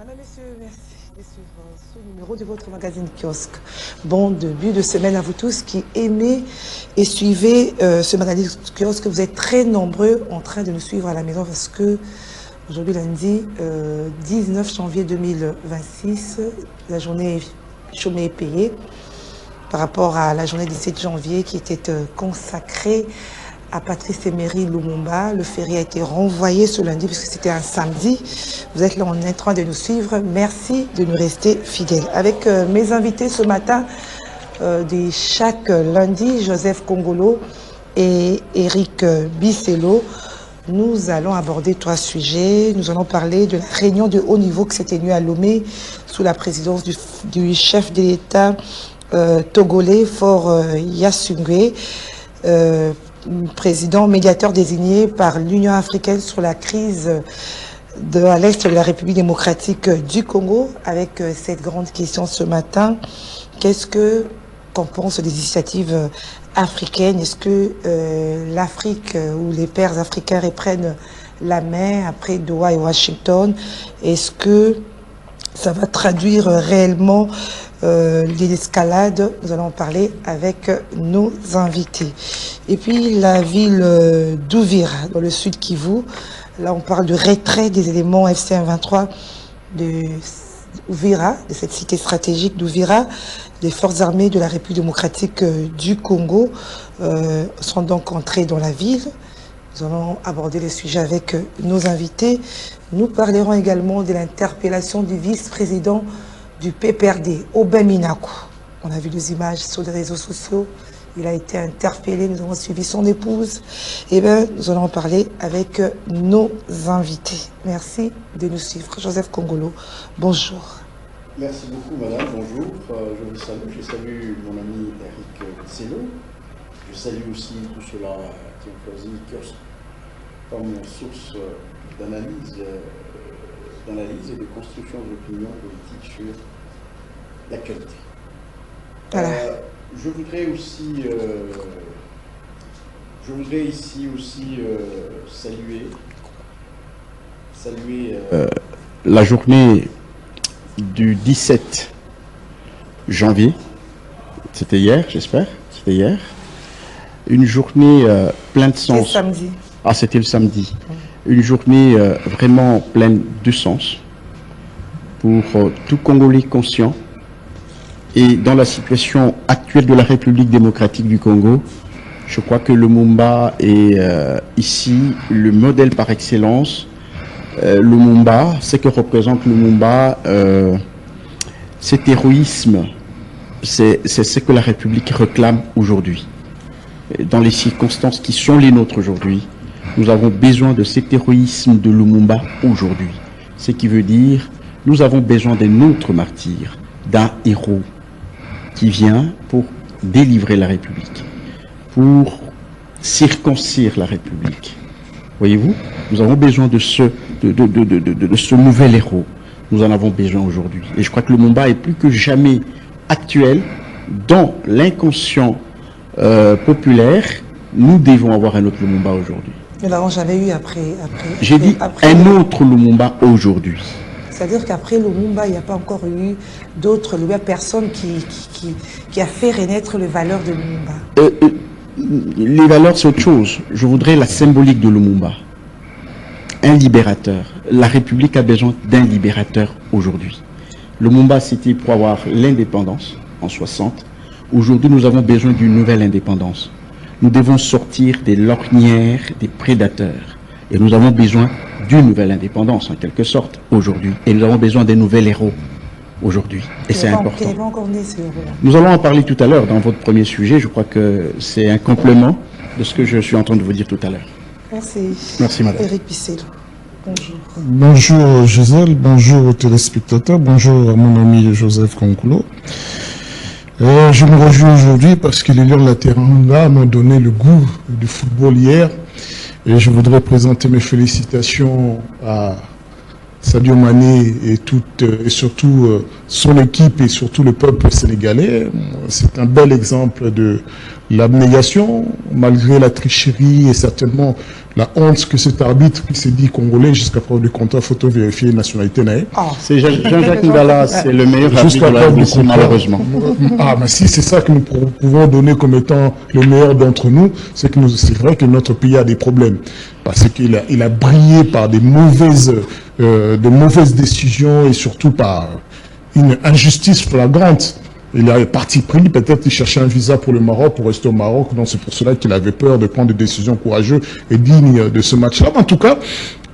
Madame, Messieurs, merci de suivre ce numéro de votre magazine Kiosque. Bon début de semaine à vous tous qui aimez et suivez ce magazine Kiosque. Vous êtes très nombreux en train de nous suivre à la maison parce que aujourd'hui, lundi 19 janvier 2026, la journée chômée est payée par rapport à la journée du 7 janvier qui était consacrée à Patrice Emery Lumumba. Le férié a été renvoyé ce lundi puisque c'était un samedi. Vous êtes là en train de nous suivre. Merci de nous rester fidèles. Avec mes invités ce matin, de chaque lundi, Joseph Kongolo et Eric Bissello, nous allons aborder 3 sujets. Nous allons parler de la réunion de haut niveau qui s'est tenue à Lomé sous la présidence du chef de l'État togolais Faure Gnassingbé, président médiateur désigné par l'Union africaine sur la crise à l'est de la République démocratique du Congo. Avec cette grande question ce matin, qu'est-ce qu'on pense des initiatives africaines? Est-ce que l'Afrique ou les pairs africains reprennent la main après Doha et Washington? Est-ce que ça va traduire réellement l'escalade? Nous allons en parler avec nos invités. Et puis la ville d'Uvira, dans le sud Kivu, là on parle de retrait des éléments FC-23 de Uvira, de cette cité stratégique d'Uvira. Les forces armées de la République démocratique du Congo sont donc entrées dans la ville. Nous allons aborder le sujet avec nos invités. Nous parlerons également de l'interpellation du vice-président du PPRD, Aubin Minaku. On a vu des images sur les réseaux sociaux. Il a été interpellé, nous avons suivi son épouse. Eh bien, nous allons en parler avec nos invités. Merci de nous suivre. Joseph Kongolo, bonjour. Merci beaucoup, madame. Bonjour. Je vous salue. Je salue mon ami Eric Bissello. Je salue aussi tous ceux-là qui ont choisi Kiosque comme source d'analyse et de construction d'opinion politique sur l'actualité. Voilà. Je voudrais ici aussi saluer la journée du 17 janvier. C'était hier, j'espère. C'était hier. Une journée pleine de sens. C'était samedi. Ah, c'était le samedi. Une journée vraiment pleine de sens pour tout Congolais conscient. Et dans la situation actuelle de la République démocratique du Congo, je crois que Lumumba est ici le modèle par excellence. Lumumba, ce que représente Lumumba, cet héroïsme, c'est ce que la République réclame aujourd'hui. Dans les circonstances qui sont les nôtres aujourd'hui, nous avons besoin de cet héroïsme de Lumumba aujourd'hui. Ce qui veut dire, nous avons besoin d'un autre martyr, d'un héros qui vient pour délivrer la République, pour circoncire la République. Voyez-vous, nous avons besoin de ce nouvel héros. Nous en avons besoin aujourd'hui. Et je crois que Lumumba est plus que jamais actuel dans l'inconscient populaire. Nous devons avoir un autre Lumumba aujourd'hui. Nous n'avons jamais eu après. J'ai dit un autre Lumumba aujourd'hui. C'est-à-dire qu'après Lumumba, il n'y a pas encore eu d'autres personnes qui a fait renaître les valeurs de Lumumba. Les valeurs, c'est autre chose. Je voudrais la symbolique de Lumumba. Un libérateur. La République a besoin d'un libérateur aujourd'hui. Lumumba, c'était pour avoir l'indépendance en 60. Aujourd'hui, nous avons besoin d'une nouvelle indépendance. Nous devons sortir des lorgnières des prédateurs. Et nous avons besoin d'une nouvelle indépendance, en quelque sorte, aujourd'hui. Et nous avons besoin d'un nouvel héros aujourd'hui. Et c'est important. Nous allons en parler tout à l'heure dans votre premier sujet. Je crois que c'est un complément de ce que je suis en train de vous dire tout à l'heure. Merci. Merci, madame. Eric Bissello. Bonjour. Bonjour, Gisèle. Bonjour aux téléspectateurs. Bonjour à mon ami Joseph Kongolo. Je me réjouis aujourd'hui parce que les Lions latéraux m'ont donné le goût du football hier. Et je voudrais présenter mes félicitations à Sadio Mané et surtout son équipe et surtout le peuple sénégalais. C'est un bel exemple de l'abnégation, malgré la tricherie et certainement la honte que cet arbitre qui s'est dit congolais jusqu'à preuve du contrat photo vérifié nationalité naïe. C'est Jean-Jacques Ndala, c'est le meilleur arbitre de la RDC, malheureusement. Ah, mais si c'est ça que nous pouvons donner comme étant le meilleur d'entre nous, c'est vrai que notre pays a des problèmes. Parce qu'il a brillé par des mauvaises décisions et surtout par une injustice flagrante. Il a parti pris, peut-être il cherchait un visa pour le Maroc, pour rester au Maroc. Donc c'est pour cela qu'il avait peur de prendre des décisions courageuses et dignes de ce match-là. En tout cas,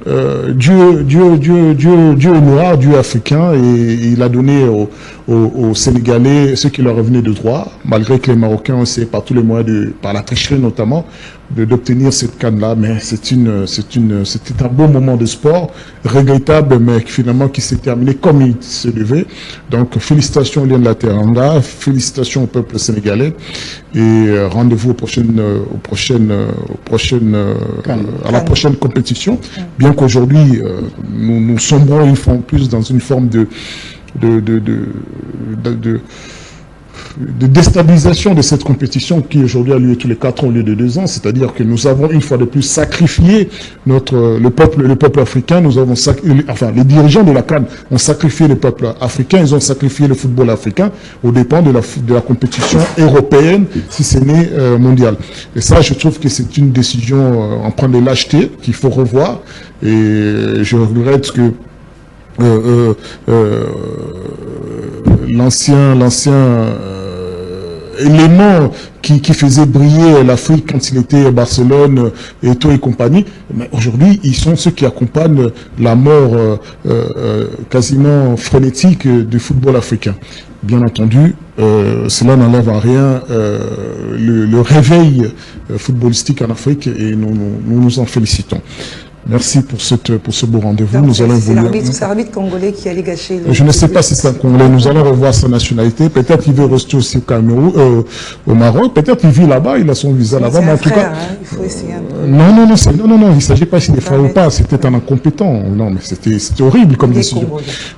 Dieu est noir, Dieu est africain, et il a donné aux Sénégalais ce qui leur revenait de droit, malgré que les Marocains ont essayé par tous les moyens, par la tricherie notamment, d'obtenir cette canne-là. Mais c'était un beau moment de sport, regrettable, mais finalement qui s'est terminé comme il se devait. Donc félicitations aux Lions de la Teranga, félicitations au peuple sénégalais, et rendez-vous à la prochaine compétition. Bien qu'aujourd'hui, nous sombrons une fois en plus dans une forme de déstabilisation de cette compétition qui aujourd'hui a lieu tous les 4 ans au lieu de 2 ans, c'est-à-dire que nous avons une fois de plus sacrifié le peuple africain, les dirigeants de la CAN ont sacrifié le peuple africain, ils ont sacrifié le football africain au dépens de la compétition européenne, si ce n'est mondiale. Et ça, je trouve que c'est une décision empreinte de lâcheté qu'il faut revoir, et je regrette que l'ancien élément qui faisait briller l'Afrique quand il était à Barcelone, Eto'o et compagnie, mais aujourd'hui ils sont ceux qui accompagnent la mort quasiment frénétique du football africain. Bien entendu, cela n'enlève en rien le réveil footballistique en Afrique, et nous en félicitons. Merci pour ce beau rendez-vous. Nous allons c'est l'arbitre congolais qui allait gâcher Je ne sais pas si c'est un Congolais. Nous allons revoir sa nationalité. Peut-être qu'il veut rester aussi au Cameroun, au Maroc. Peut-être qu'il vit là-bas, il a son visa là-bas. Mais en tout cas, il faut essayer un peu. Non, il ne s'agit pas ici des frères ou pas. C'était un incompétent. Non, mais c'était horrible comme décision.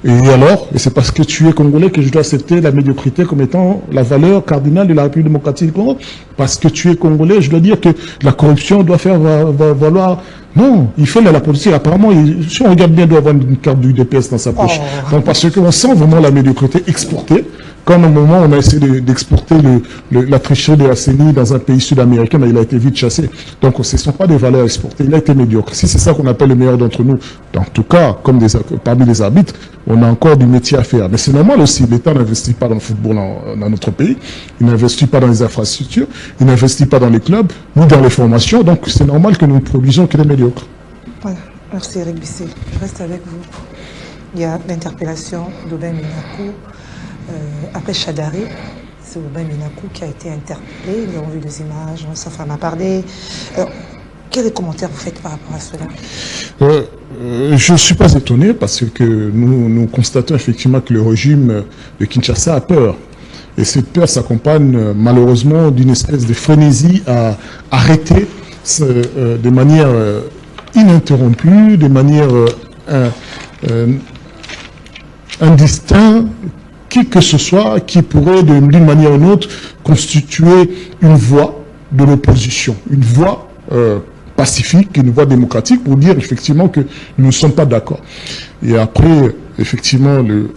Et alors, c'est parce que tu es Congolais que je dois accepter la médiocrité comme étant la valeur cardinale de la République démocratique du Congo. Parce que tu es Congolais, je dois dire que la corruption doit faire valoir. Non, il fait la politique. Apparemment, si on regarde bien, il doit avoir une carte du DPS dans sa poche. Donc, parce qu'on sent vraiment la médiocrité exportée. Quand au moment on a essayé d'exporter la tricherie de la CENI dans un pays sud-américain, mais il a été vite chassé. Donc ce ne sont pas des valeurs exportées, il a été médiocre. Si c'est ça qu'on appelle le meilleur d'entre nous, en tout cas, comme parmi les arbitres, on a encore du métier à faire. Mais c'est normal aussi, l'État n'investit pas dans le football dans notre pays, il n'investit pas dans les infrastructures, il n'investit pas dans les clubs, ni dans les formations, donc c'est normal que nous produisions que des médiocres. Voilà, merci Eric Bissé. Je reste avec vous. Il y a l'interpellation d'Aubin Minakou. Après Chadari, c'est Aubin Minakou qui a été interpellé. Nous avons vu des images, sa femme a parlé. Quels commentaires vous faites par rapport à cela? Je ne suis pas étonné parce que nous constatons effectivement que le régime de Kinshasa a peur. Et cette peur s'accompagne malheureusement d'une espèce de frénésie à arrêter de manière ininterrompue, de manière indistincte, qui que ce soit qui pourrait d'une manière ou d'une autre constituer une voix de l'opposition, une voix pacifique, une voix démocratique pour dire effectivement que nous ne sommes pas d'accord. Et après, effectivement, le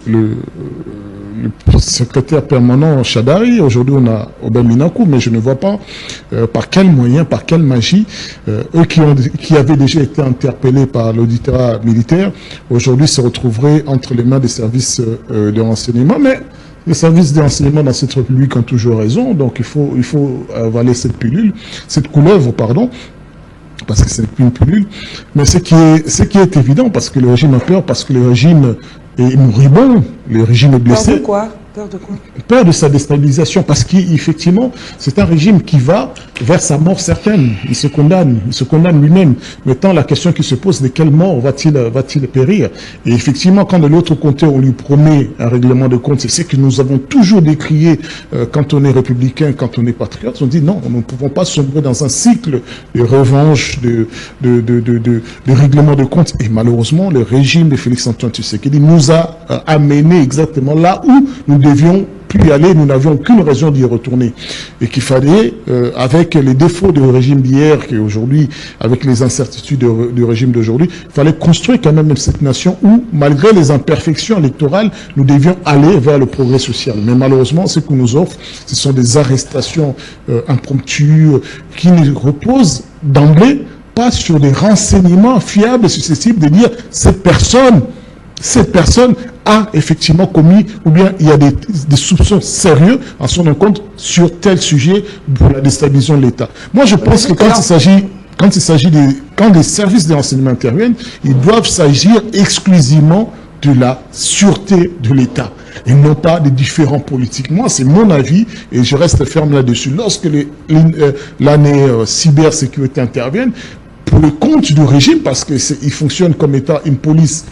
secrétaire permanent Chadari, aujourd'hui on a Aubin Minakou, mais je ne vois pas par quel moyen, par quelle magie, eux qui avaient déjà été interpellés par l'auditoire militaire, aujourd'hui se retrouveraient entre les mains des services de renseignement. Mais les services de renseignement dans cette République ont toujours raison, donc il faut avaler cette couleuvre, pardon, parce que ce n'est plus une pilule. Mais ce qui est évident, parce que le régime a peur, parce que le régime est moribond, le régime est blessé. Peur de quoi? Peur de quoi? Peur de sa déstabilisation, parce qu'effectivement, c'est un régime qui va vers sa mort certaine. Il se condamne lui-même. Maintenant, la question qui se pose, de quelle mort va-t-il périr? Et effectivement, quand de l'autre côté, on lui promet un règlement de compte, c'est ce que nous avons toujours décrié quand on est républicain, quand on est patriote. On dit non, nous ne pouvons pas sombrer dans un cycle de revanche, de règlement de compte. Et malheureusement, le régime de Félix-Antoine Tshisekedi nous a amené exactement là où nous devions pu y aller, nous n'avions aucune raison d'y retourner. Et qu'il fallait, avec les défauts du régime d'hier, qui aujourd'hui, avec les incertitudes du régime d'aujourd'hui, il fallait construire quand même cette nation où, malgré les imperfections électorales, nous devions aller vers le progrès social. Mais malheureusement, ce qu'on nous offre, ce sont des arrestations impromptues qui ne reposent d'emblée pas sur des renseignements fiables et susceptibles de dire cette personne a effectivement commis, ou bien il y a des soupçons sérieux en son encontre sur tel sujet pour la déstabilisation de l'État. Moi, je pense que quand les services de renseignement interviennent, ils doivent s'agir exclusivement de la sûreté de l'État et non pas des différents politiques. Moi, c'est mon avis et je reste ferme là-dessus. Lorsque l'année cybersécurité interviennent, pour le compte du régime, parce qu'il fonctionne comme étant une police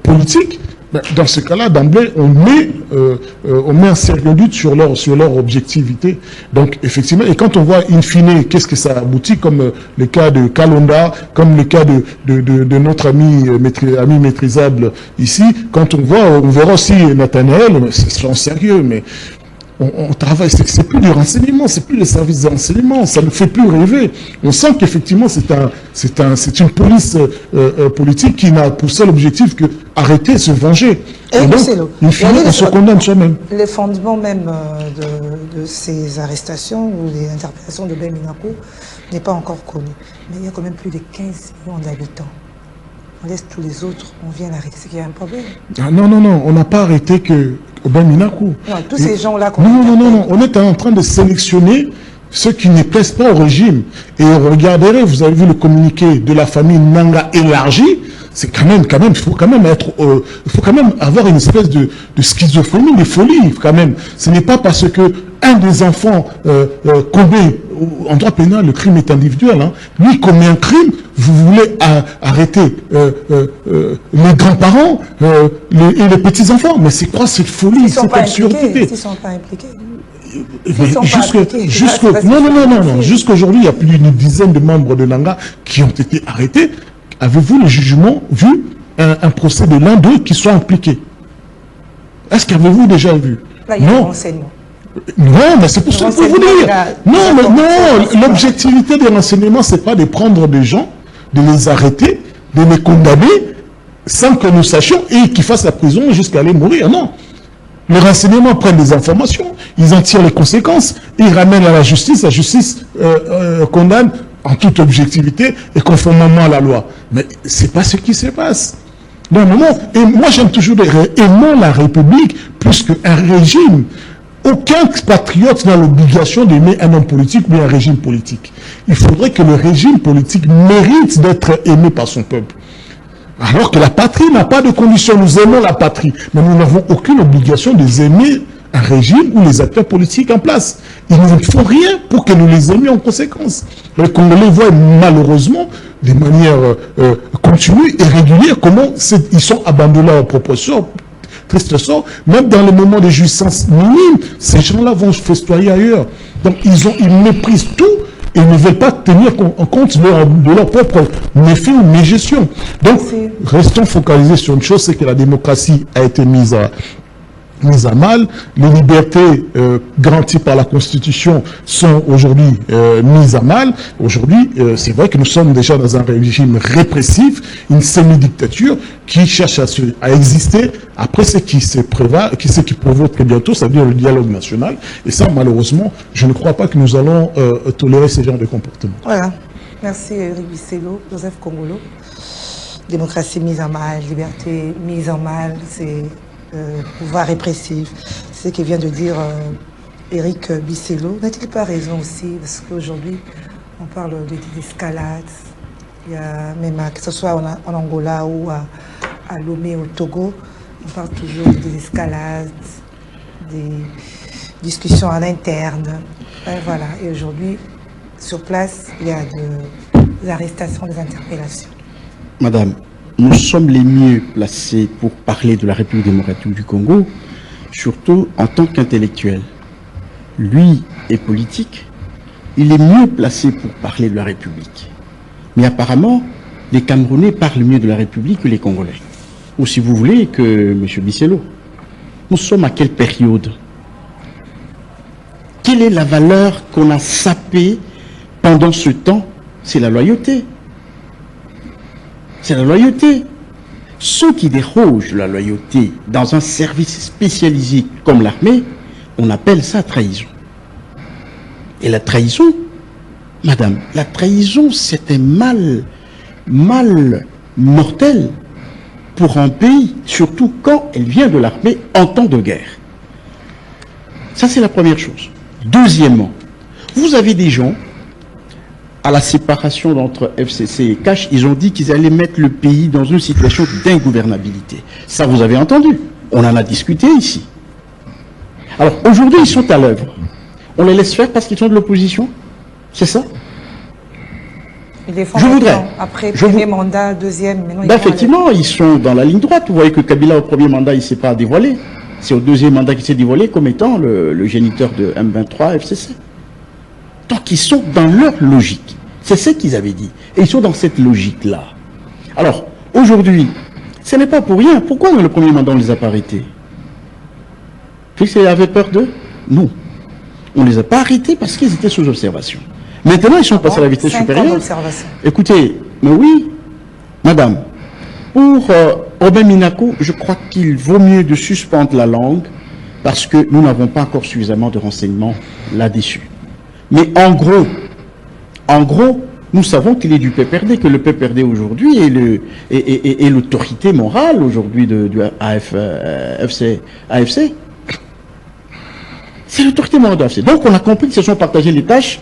politique, ben, dans ce cas-là, d'emblée, on met un sérieux doute sur leur objectivité. Donc, effectivement, et quand on voit in fine, qu'est-ce que ça aboutit, comme le cas de Kalonda, comme le cas de notre ami maîtrisable ici, quand on verra aussi Nathanaël, c'est sérieux, mais on travaille, c'est plus du renseignement, c'est plus les services de renseignement, ça ne fait plus rêver. On sent qu'effectivement c'est une police politique qui n'a pour seul objectif que arrêter, se venger. Et donc, in fine, on se condamne soi-même. Les fondements même de ces arrestations ou les interpellations de Ben Minakou n'est pas encore connu. Mais il y a quand même plus de 15 millions d'habitants. On laisse tous les autres, on vient l'arrêter, c'est qu'il y a un problème. Ah non, on n'a pas arrêté que Ben Minakou. Non, tous ces gens-là... Non, on est en train de sélectionner ceux qui ne plaisent pas au régime. Et regarderez, vous avez vu le communiqué de la famille Nanga élargie, c'est quand même, il faut quand même avoir une espèce de schizophrénie, de folie, quand même. Ce n'est pas parce que un des enfants commet, en droit pénal, le crime est individuel, hein. Lui commet un crime, vous voulez arrêter les grands-parents et les petits-enfants. Mais c'est quoi cette folie, cette absurdité? S'ils ne sont pas impliqués. Jusqu'aujourd'hui, il y a plus d'une dizaine de membres de Nanga qui ont été arrêtés. Avez-vous le jugement, vu un procès de l'un d'eux qui soit impliqué? Est-ce qu'avez-vous déjà vu? Là, il y a un renseignement. Non, mais c'est pour ça que je peux vous dire. Non, l'objectivité des renseignements, c'est pas de prendre des gens, de les arrêter, de les condamner, sans que nous sachions, et qu'ils fassent la prison jusqu'à aller mourir. Non. Les renseignements prennent des informations, ils en tirent les conséquences, ils ramènent à la justice condamne en toute objectivité et conformément à la loi. Mais c'est pas ce qui se passe. Non, et moi j'aime toujours dire, aimons la République plus qu'un régime. Aucun patriote n'a l'obligation d'aimer un homme politique ou un régime politique. Il faudrait que le régime politique mérite d'être aimé par son peuple. Alors que la patrie n'a pas de condition. Nous aimons la patrie, mais nous n'avons aucune obligation d'aimer un régime ou les acteurs politiques en place. Il ne faut rien pour que nous les aimions en conséquence. Les Congolais voient malheureusement, de manière continue et régulière, comment ils sont abandonnés à propre sort. Triste sort, même dans les moments de jouissance minime, ces gens-là vont se festoyer ailleurs. Donc ils méprisent tout et ne veulent pas tenir en compte de leur propre méfait ou mégestion. Donc, restons focalisés sur une chose, c'est que la démocratie a été mise à mal, les libertés garanties par la Constitution sont aujourd'hui mises à mal. Aujourd'hui, c'est vrai que nous sommes déjà dans un régime répressif, une semi-dictature qui cherche à exister après ce qui provoque très bientôt, c'est-à-dire le dialogue national. Et ça, malheureusement, je ne crois pas que nous allons tolérer ce genre de comportement. Voilà. Merci Eric Bisselo, Joseph Kongolo. Démocratie mise à mal, liberté mise à mal, c'est... pouvoir répressif, c'est ce que vient de dire Eric Bisselo. N'a-t-il pas raison aussi? Parce qu'aujourd'hui, on parle d'escalade. Il y a même, que ce soit en Angola ou à Lomé, au Togo, on parle toujours des escalades, des discussions à l'interne. Voilà. Et aujourd'hui, sur place, il y a des arrestations, des interpellations. Madame, nous sommes les mieux placés pour parler de la République démocratique du Congo, surtout en tant qu'intellectuel. Lui est politique, il est mieux placé pour parler de la République. Mais apparemment, les Camerounais parlent mieux de la République que les Congolais. Ou si vous voulez, que M. Bisselo. Nous sommes à quelle période? Quelle est la valeur qu'on a sapée pendant ce temps? C'est la loyauté. C'est la loyauté. Ceux qui dérogent la loyauté dans un service spécialisé comme l'armée, on appelle ça trahison. Et la trahison, madame, la trahison, c'est un mal mortel pour un pays, surtout quand elle vient de l'armée en temps de guerre. Ça, c'est la première chose. Deuxièmement, vous avez des gens, à la séparation entre FCC et CACH, ils ont dit qu'ils allaient mettre le pays dans une situation d'ingouvernabilité. Ça, vous avez entendu. On en a discuté ici. Alors, aujourd'hui, ils sont à l'œuvre. On les laisse faire parce qu'ils sont de l'opposition? C'est ça? Je voudrais. Après premier mandat, deuxième, maintenant effectivement, ils sont dans la ligne droite. Vous voyez que Kabila, au premier mandat, il ne s'est pas dévoilé. C'est au deuxième mandat qu'il s'est dévoilé comme étant le géniteur de M23 FCC. Donc, ils sont dans leur logique. C'est ce qu'ils avaient dit. Et ils sont dans cette logique-là. Alors, aujourd'hui, ce n'est pas pour rien. Pourquoi dans le premier mandat, on ne les a pas arrêtés? Félix avait peur d'eux? Non. On ne les a pas arrêtés parce qu'ils étaient sous observation. Maintenant, ils sont passés à la vitesse supérieure. Écoutez, mais oui, madame, pour Robin Minaku, je crois qu'il vaut mieux de suspendre la langue parce que nous n'avons pas encore suffisamment de renseignements là-dessus. Mais en gros, nous savons qu'il est du PPRD, que le PPRD aujourd'hui est l'autorité morale aujourd'hui du AFC. C'est l'autorité morale de l'AFC. Donc on a compris que se sont partagées les tâches.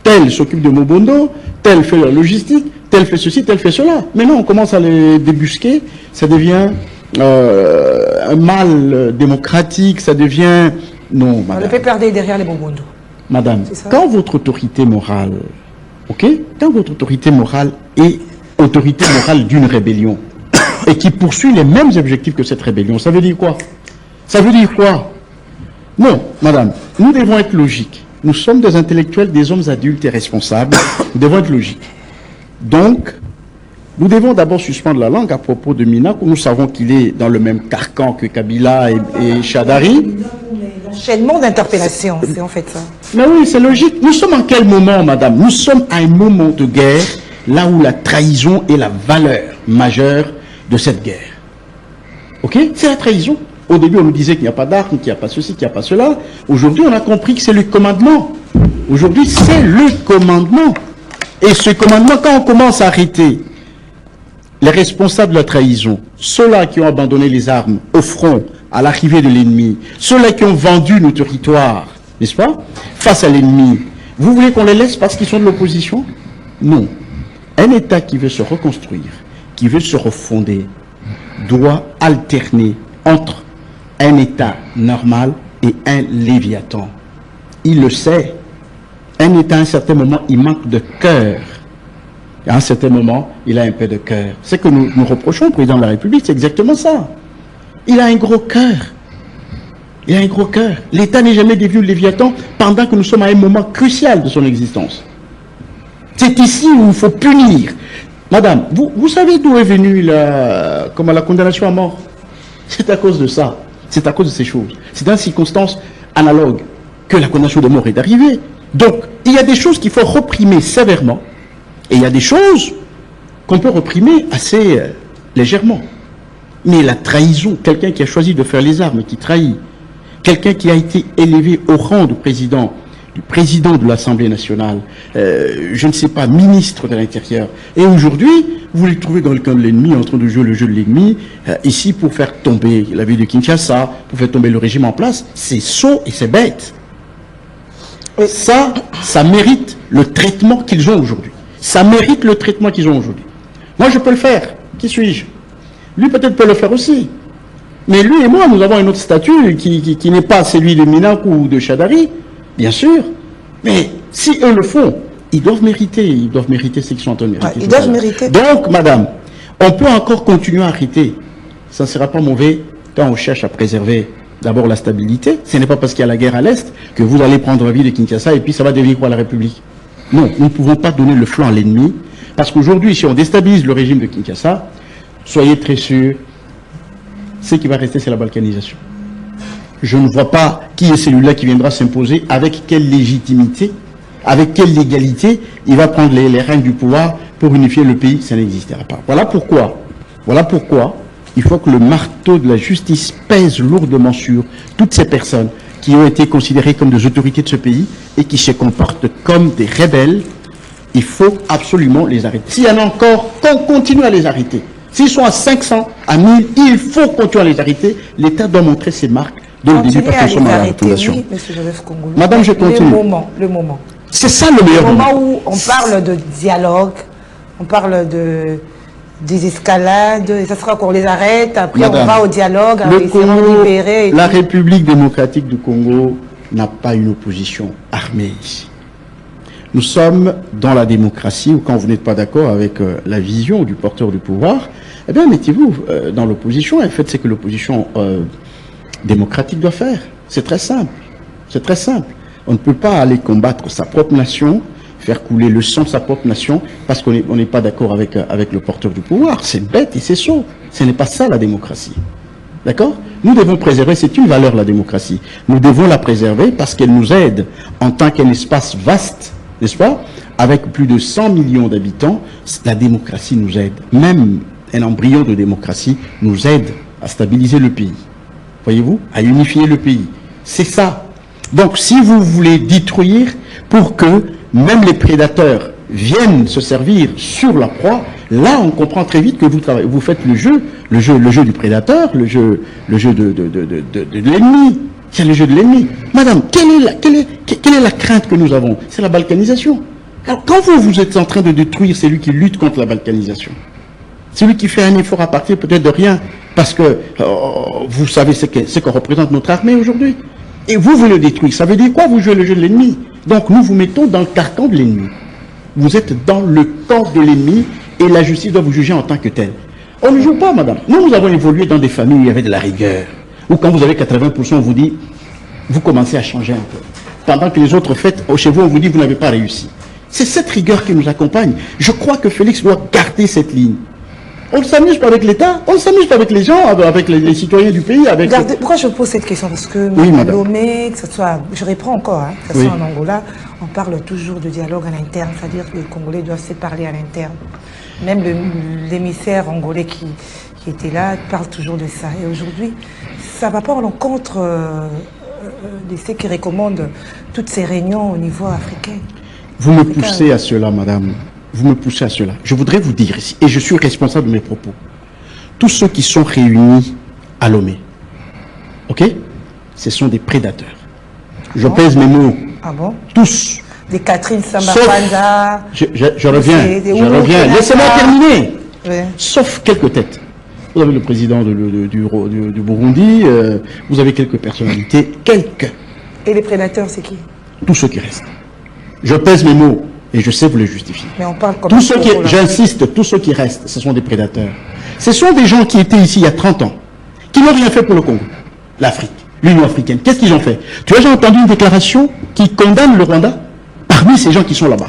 Tel s'occupe de Mobondo, tel fait la logistique, tel fait ceci, tel fait cela. Maintenant on commence à les débusquer, ça devient un mal démocratique, ça devient... Non, madame. Le PPRD est derrière les Mobondo. Madame, quand votre autorité morale, quand votre autorité morale est autorité morale d'une rébellion et qui poursuit les mêmes objectifs que cette rébellion, ça veut dire quoi? Ça veut dire quoi? Non, madame, nous devons être logiques. Nous sommes des intellectuels, des hommes adultes et responsables. Nous devons être logiques. Donc, nous devons d'abord suspendre la langue à propos de Minaku. Nous savons qu'il est dans le même carcan que Kabila et Chadari. L'enchaînement d'interpellations, c'est en fait ça. Mais oui, c'est logique. Nous sommes en quel moment, madame? Nous sommes à un moment de guerre, là où la trahison est la valeur majeure de cette guerre. Ok? C'est la trahison. Au début, on nous disait qu'il n'y a pas d'armes, qu'il n'y a pas ceci, qu'il n'y a pas cela. Aujourd'hui, on a compris que c'est le commandement. Aujourd'hui, c'est le commandement. Et ce commandement, quand on commence à arrêter les responsables de la trahison, ceux-là qui ont abandonné les armes au front, à l'arrivée de l'ennemi, ceux-là qui ont vendu nos territoires, n'est-ce pas, face à l'ennemi, vous voulez qu'on les laisse parce qu'ils sont de l'opposition? Non. Un État qui veut se reconstruire, qui veut se refonder, doit alterner entre un État normal et un Léviathan. Il le sait. Un État, à un certain moment, il manque de cœur. Et à un certain moment, il a un peu de cœur. C'est que nous reprochons au président de la République, c'est exactement ça. Il a un gros cœur. Il a un gros cœur. L'État n'est jamais devenu Léviathan pendant que nous sommes à un moment crucial de son existence. C'est ici où il faut punir. Madame, vous savez d'où est venue la condamnation à mort? C'est à cause de ça. C'est à cause de ces choses. C'est dans une circonstance analogue que la condamnation de mort est arrivée. Donc, il y a des choses qu'il faut reprimer sévèrement. Et il y a des choses qu'on peut reprimer assez légèrement. Mais la trahison, quelqu'un qui a choisi de faire les armes, qui trahit, quelqu'un qui a été élevé au rang du président de l'Assemblée nationale, je ne sais pas, ministre de l'Intérieur, et aujourd'hui, vous les trouvez dans le camp de l'ennemi, en train de jouer le jeu de l'ennemi, ici pour faire tomber la ville de Kinshasa, pour faire tomber le régime en place, c'est sot et c'est bête. Ça mérite le traitement qu'ils ont aujourd'hui. Ça mérite le traitement qu'ils ont aujourd'hui. Moi, je peux le faire. Qui suis-je? Lui, peut-être peut le faire aussi. Mais lui et moi, nous avons un autre statut qui n'est pas celui de Minaku ou de Chadari, bien sûr. Mais si eux le font, ils doivent mériter ce qu'ils sont en train de mériter. Ils doivent mériter. Donc, madame, on peut encore continuer à arrêter. Ça ne sera pas mauvais quand on cherche à préserver d'abord la stabilité. Ce n'est pas parce qu'il y a la guerre à l'Est que vous allez prendre la ville de Kinshasa et puis ça va devenir quoi la République? Non, nous ne pouvons pas donner le flanc à l'ennemi. Parce qu'aujourd'hui, si on déstabilise le régime de Kinshasa, soyez très sûrs, ce qui va rester, c'est la balkanisation. je ne vois pas qui est celui-là qui viendra s'imposer, avec quelle légitimité, avec quelle légalité il va prendre les rênes du pouvoir pour unifier le pays. Ça n'existera pas. Voilà pourquoi il faut que le marteau de la justice pèse lourdement sur toutes ces personnes qui ont été considérées comme des autorités de ce pays et qui se comportent comme des rebelles. Il faut absolument les arrêter. S'il y en a encore, qu'on continue à les arrêter. S'ils sont à 500, à 1000, il faut continuer à les arrêter. L'État doit montrer ses marques dès le début parce qu'ils sont dans la fondation. Oui, monsieur Joseph Kongolo. Madame, je continue. Le moment. C'est ça le meilleur moment. Le moment où on parle de dialogue, on parle des escalades, et ça sera qu'on les arrête, après Madame, on va au dialogue, le Congo, libérer. la République démocratique du Congo n'a pas une opposition armée ici. Nous sommes dans la démocratie, où quand vous n'êtes pas d'accord avec la vision du porteur du pouvoir, eh bien mettez-vous dans l'opposition et faites ce que l'opposition démocratique doit faire. C'est très simple. C'est très simple. On ne peut pas aller combattre sa propre nation, faire couler le sang de sa propre nation, parce qu'on n'est pas d'accord avec le porteur du pouvoir. C'est bête et c'est sot. Ce n'est pas ça la démocratie. D'accord? Nous devons préserver, c'est une valeur la démocratie. Nous devons la préserver parce qu'elle nous aide en tant qu'un espace vaste, n'est-ce pas? Avec plus de 100 millions d'habitants, la démocratie nous aide. Même un embryon de démocratie nous aide à stabiliser le pays. Voyez-vous? À unifier le pays. C'est ça. Donc, si vous voulez détruire pour que même les prédateurs viennent se servir sur la proie, là, on comprend très vite que vous faites le jeu du prédateur, le jeu de l'ennemi. C'est le jeu de l'ennemi. Madame, quelle est la crainte que nous avons? C'est la balkanisation. Alors, quand vous êtes en train de détruire celui qui lutte contre la balkanisation, celui qui fait un effort à partir peut-être de rien, parce que vous savez ce que représente notre armée aujourd'hui, et vous le détruire, ça veut dire quoi? Vous jouez le jeu de l'ennemi. Donc nous vous mettons dans le carcan de l'ennemi. Vous êtes dans le camp de l'ennemi et la justice doit vous juger en tant que tel. On ne joue pas, madame. Nous avons évolué dans des familles où il y avait de la rigueur. Où quand vous avez 80%, on vous dit, vous commencez à changer un peu. Pendant que les autres fêtes, chez vous, on vous dit, vous n'avez pas réussi. C'est cette rigueur qui nous accompagne. Je crois que Félix doit garder cette ligne. On ne s'amuse pas avec l'État, on ne s'amuse pas avec les gens, avec les citoyens du pays. Regardez, pourquoi je pose cette question? Parce que oui, Lomé, que ce soit, je reprends encore, hein, que ce soit en Angola, on parle toujours de dialogue à l'interne, c'est-à-dire que les Congolais doivent se parler à l'interne. Même l'émissaire angolais qui était là parle toujours de ça. Et aujourd'hui, ça ne va pas à l'encontre de ceux qui recommandent toutes ces réunions au niveau africain. Vous me poussez à cela, madame. Vous me poussez à cela. Je voudrais vous dire ici, et je suis responsable de mes propos, tous ceux qui sont réunis à Lomé, ok, ce sont des prédateurs. Je pèse mes mots. Ah bon? Tous. Des Catherine Samba-Panza. Je reviens. Laissez-moi terminer. Ouais. Sauf quelques têtes. Vous avez le président du Burundi, vous avez quelques personnalités, quelques. Et les prédateurs, c'est qui? Tous ceux qui restent. Je pèse mes mots. Et je sais vous les justifier. Mais on parle comme tous ceux qui, j'insiste, tous ceux qui restent, ce sont des prédateurs. Ce sont des gens qui étaient ici il y a 30 ans, qui n'ont rien fait pour le Congo, l'Afrique, l'Union africaine. Qu'est-ce qu'ils ont fait? Tu as déjà entendu une déclaration qui condamne le Rwanda? Parmi ces gens qui sont là-bas,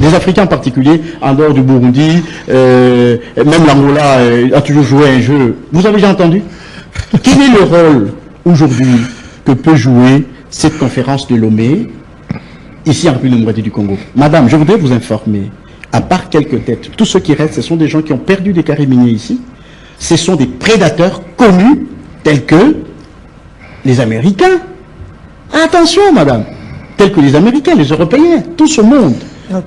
les Africains en particulier, en dehors du Burundi, même l'Angola a toujours joué un jeu. Vous avez déjà entendu? Quel est le rôle aujourd'hui que peut jouer cette conférence de Lomé ici en République démocratique du Congo? Madame, je voudrais vous informer, à part quelques têtes, tous ceux qui restent, ce sont des gens qui ont perdu des carrés miniers ici. Ce sont des prédateurs connus, tels que les Américains. Attention, madame, tels que les Américains, les Européens, tout ce monde.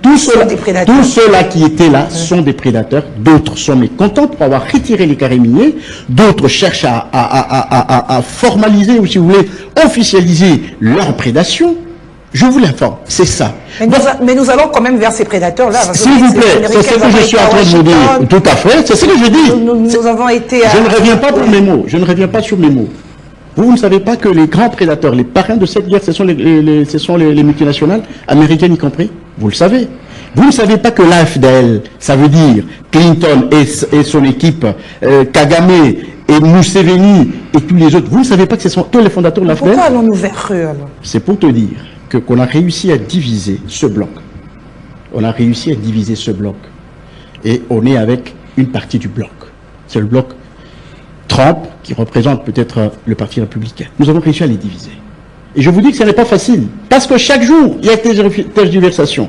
Tous ceux-là qui étaient là sont des prédateurs. D'autres sont mécontents pour avoir retiré les carrés miniers. D'autres cherchent à formaliser, ou si vous voulez, officialiser leur prédation. Je vous l'informe, c'est ça. Mais nous allons quand même vers ces prédateurs-là. S'il vous plaît, c'est ce que je suis en train de vous dire. Tout à fait, c'est ce que je dis. Nous avons été à... Je ne reviens pas pour mes mots, je ne reviens pas sur mes mots. Vous ne savez pas que les grands prédateurs, les parrains de cette guerre, ce sont les multinationales, américaines y compris? Vous le savez. Vous ne savez pas que l'AFDL, ça veut dire Clinton et son équipe, Kagame et Museveni et tous les autres, vous ne savez pas que ce sont tous les fondateurs de l'AFDL? Pourquoi allons-nous vers eux alors? C'est pour te dire qu'on a réussi à diviser ce bloc. On a réussi à diviser ce bloc. Et on est avec une partie du bloc. C'est le bloc Trump, qui représente peut-être le Parti républicain. Nous avons réussi à les diviser. Et je vous dis que ce n'est pas facile, parce que chaque jour, il y a des tergiversations.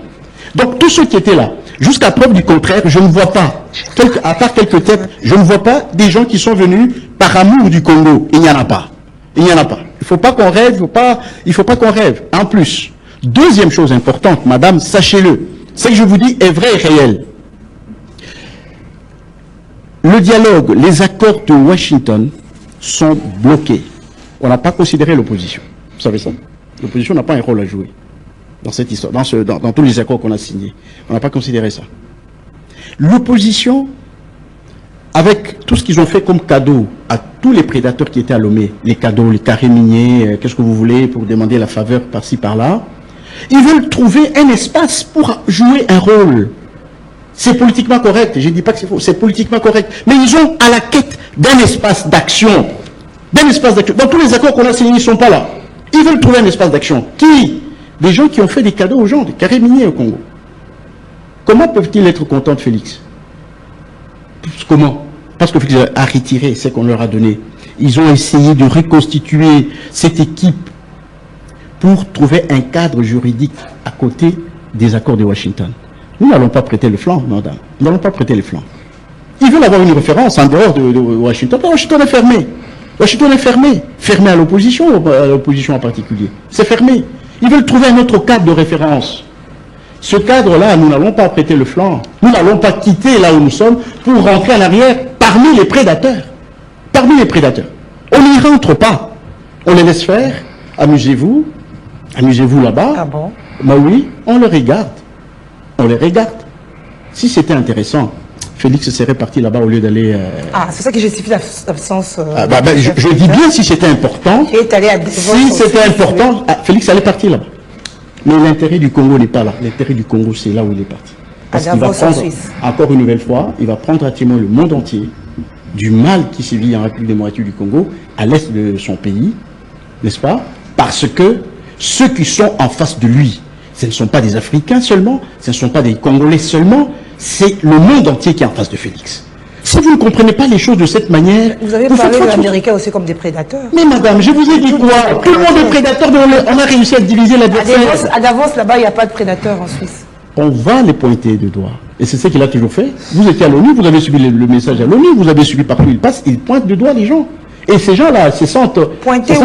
Donc tous ceux qui étaient là, jusqu'à preuve du contraire, je ne vois pas, à part quelques têtes, je ne vois pas des gens qui sont venus par amour du Congo. Il n'y en a pas. Il n'y en a pas. Il ne faut pas qu'on rêve, il faut pas qu'on rêve. En plus, deuxième chose importante, madame, sachez-le, ce que je vous dis est vrai et réel. Le dialogue, les accords de Washington sont bloqués. On n'a pas considéré l'opposition. Vous savez ça? L'opposition n'a pas un rôle à jouer dans cette histoire, dans tous les accords qu'on a signés. On n'a pas considéré ça. L'opposition, avec tout ce qu'ils ont fait comme cadeau à tous les prédateurs qui étaient à Lomé, les cadeaux, les carrés miniers, qu'est-ce que vous voulez pour demander la faveur par-ci, par-là, ils veulent trouver un espace pour jouer un rôle. C'est politiquement correct, je ne dis pas que c'est faux, c'est politiquement correct. Mais ils ont à la quête d'un espace d'action. D'un espace d'action. Dans tous les accords qu'on a signés, ils ne sont pas là. Ils veulent trouver un espace d'action. Qui? Des gens qui ont fait des cadeaux aux gens, des carrés miniers au Congo. Comment peuvent-ils être contents de Félix? Comment? Parce que Félix a retiré ce qu'on leur a donné. Ils ont essayé de reconstituer cette équipe pour trouver un cadre juridique à côté des accords de Washington. Nous n'allons pas prêter le flanc, madame. Nous n'allons pas prêter le flanc. Ils veulent avoir une référence en dehors de Washington. Washington est fermé. Washington est fermé. Fermé à l'opposition en particulier. C'est fermé. Ils veulent trouver un autre cadre de référence. Ce cadre-là, nous n'allons pas prêter le flanc. Nous n'allons pas quitter là où nous sommes pour rentrer en arrière parmi les prédateurs. Parmi les prédateurs. On n'y rentre pas. On les laisse faire. Amusez-vous. Amusez-vous là-bas. Ah bon? Bah oui, on les regarde. On les regarde. Si c'était intéressant, Félix serait parti là-bas au lieu d'aller... Ah, c'est ça qui justifie l'absence... je dis bien si c'était important. Et allé à si c'était important, Félix allait partir là-bas. Mais l'intérêt du Congo n'est pas là. L'intérêt du Congo, c'est là où il est parti. Parce qu'il va prendre, encore une nouvelle fois, il va prendre à témoin le monde entier du mal qui sévit en République démocratique du Congo, à l'est de son pays, n'est-ce pas? Parce que ceux qui sont en face de lui, ce ne sont pas des Africains seulement, ce ne sont pas des Congolais seulement, c'est le monde entier qui est en face de Félix. Si vous ne comprenez pas les choses de cette manière... Vous avez parlé des Américains aussi comme des prédateurs. Mais madame, je vous ai dit quoi? Tout le monde est prédateur, mais on a réussi à diviser l'adversaire. À Davos, là-bas, il n'y a pas de prédateurs en Suisse. On va les pointer de doigt. Et c'est ce qu'il a toujours fait. Vous étiez à l'ONU, vous avez suivi le message à l'ONU, vous avez suivi partout où il passe, il pointe de doigt les gens. Et ces gens-là se sentent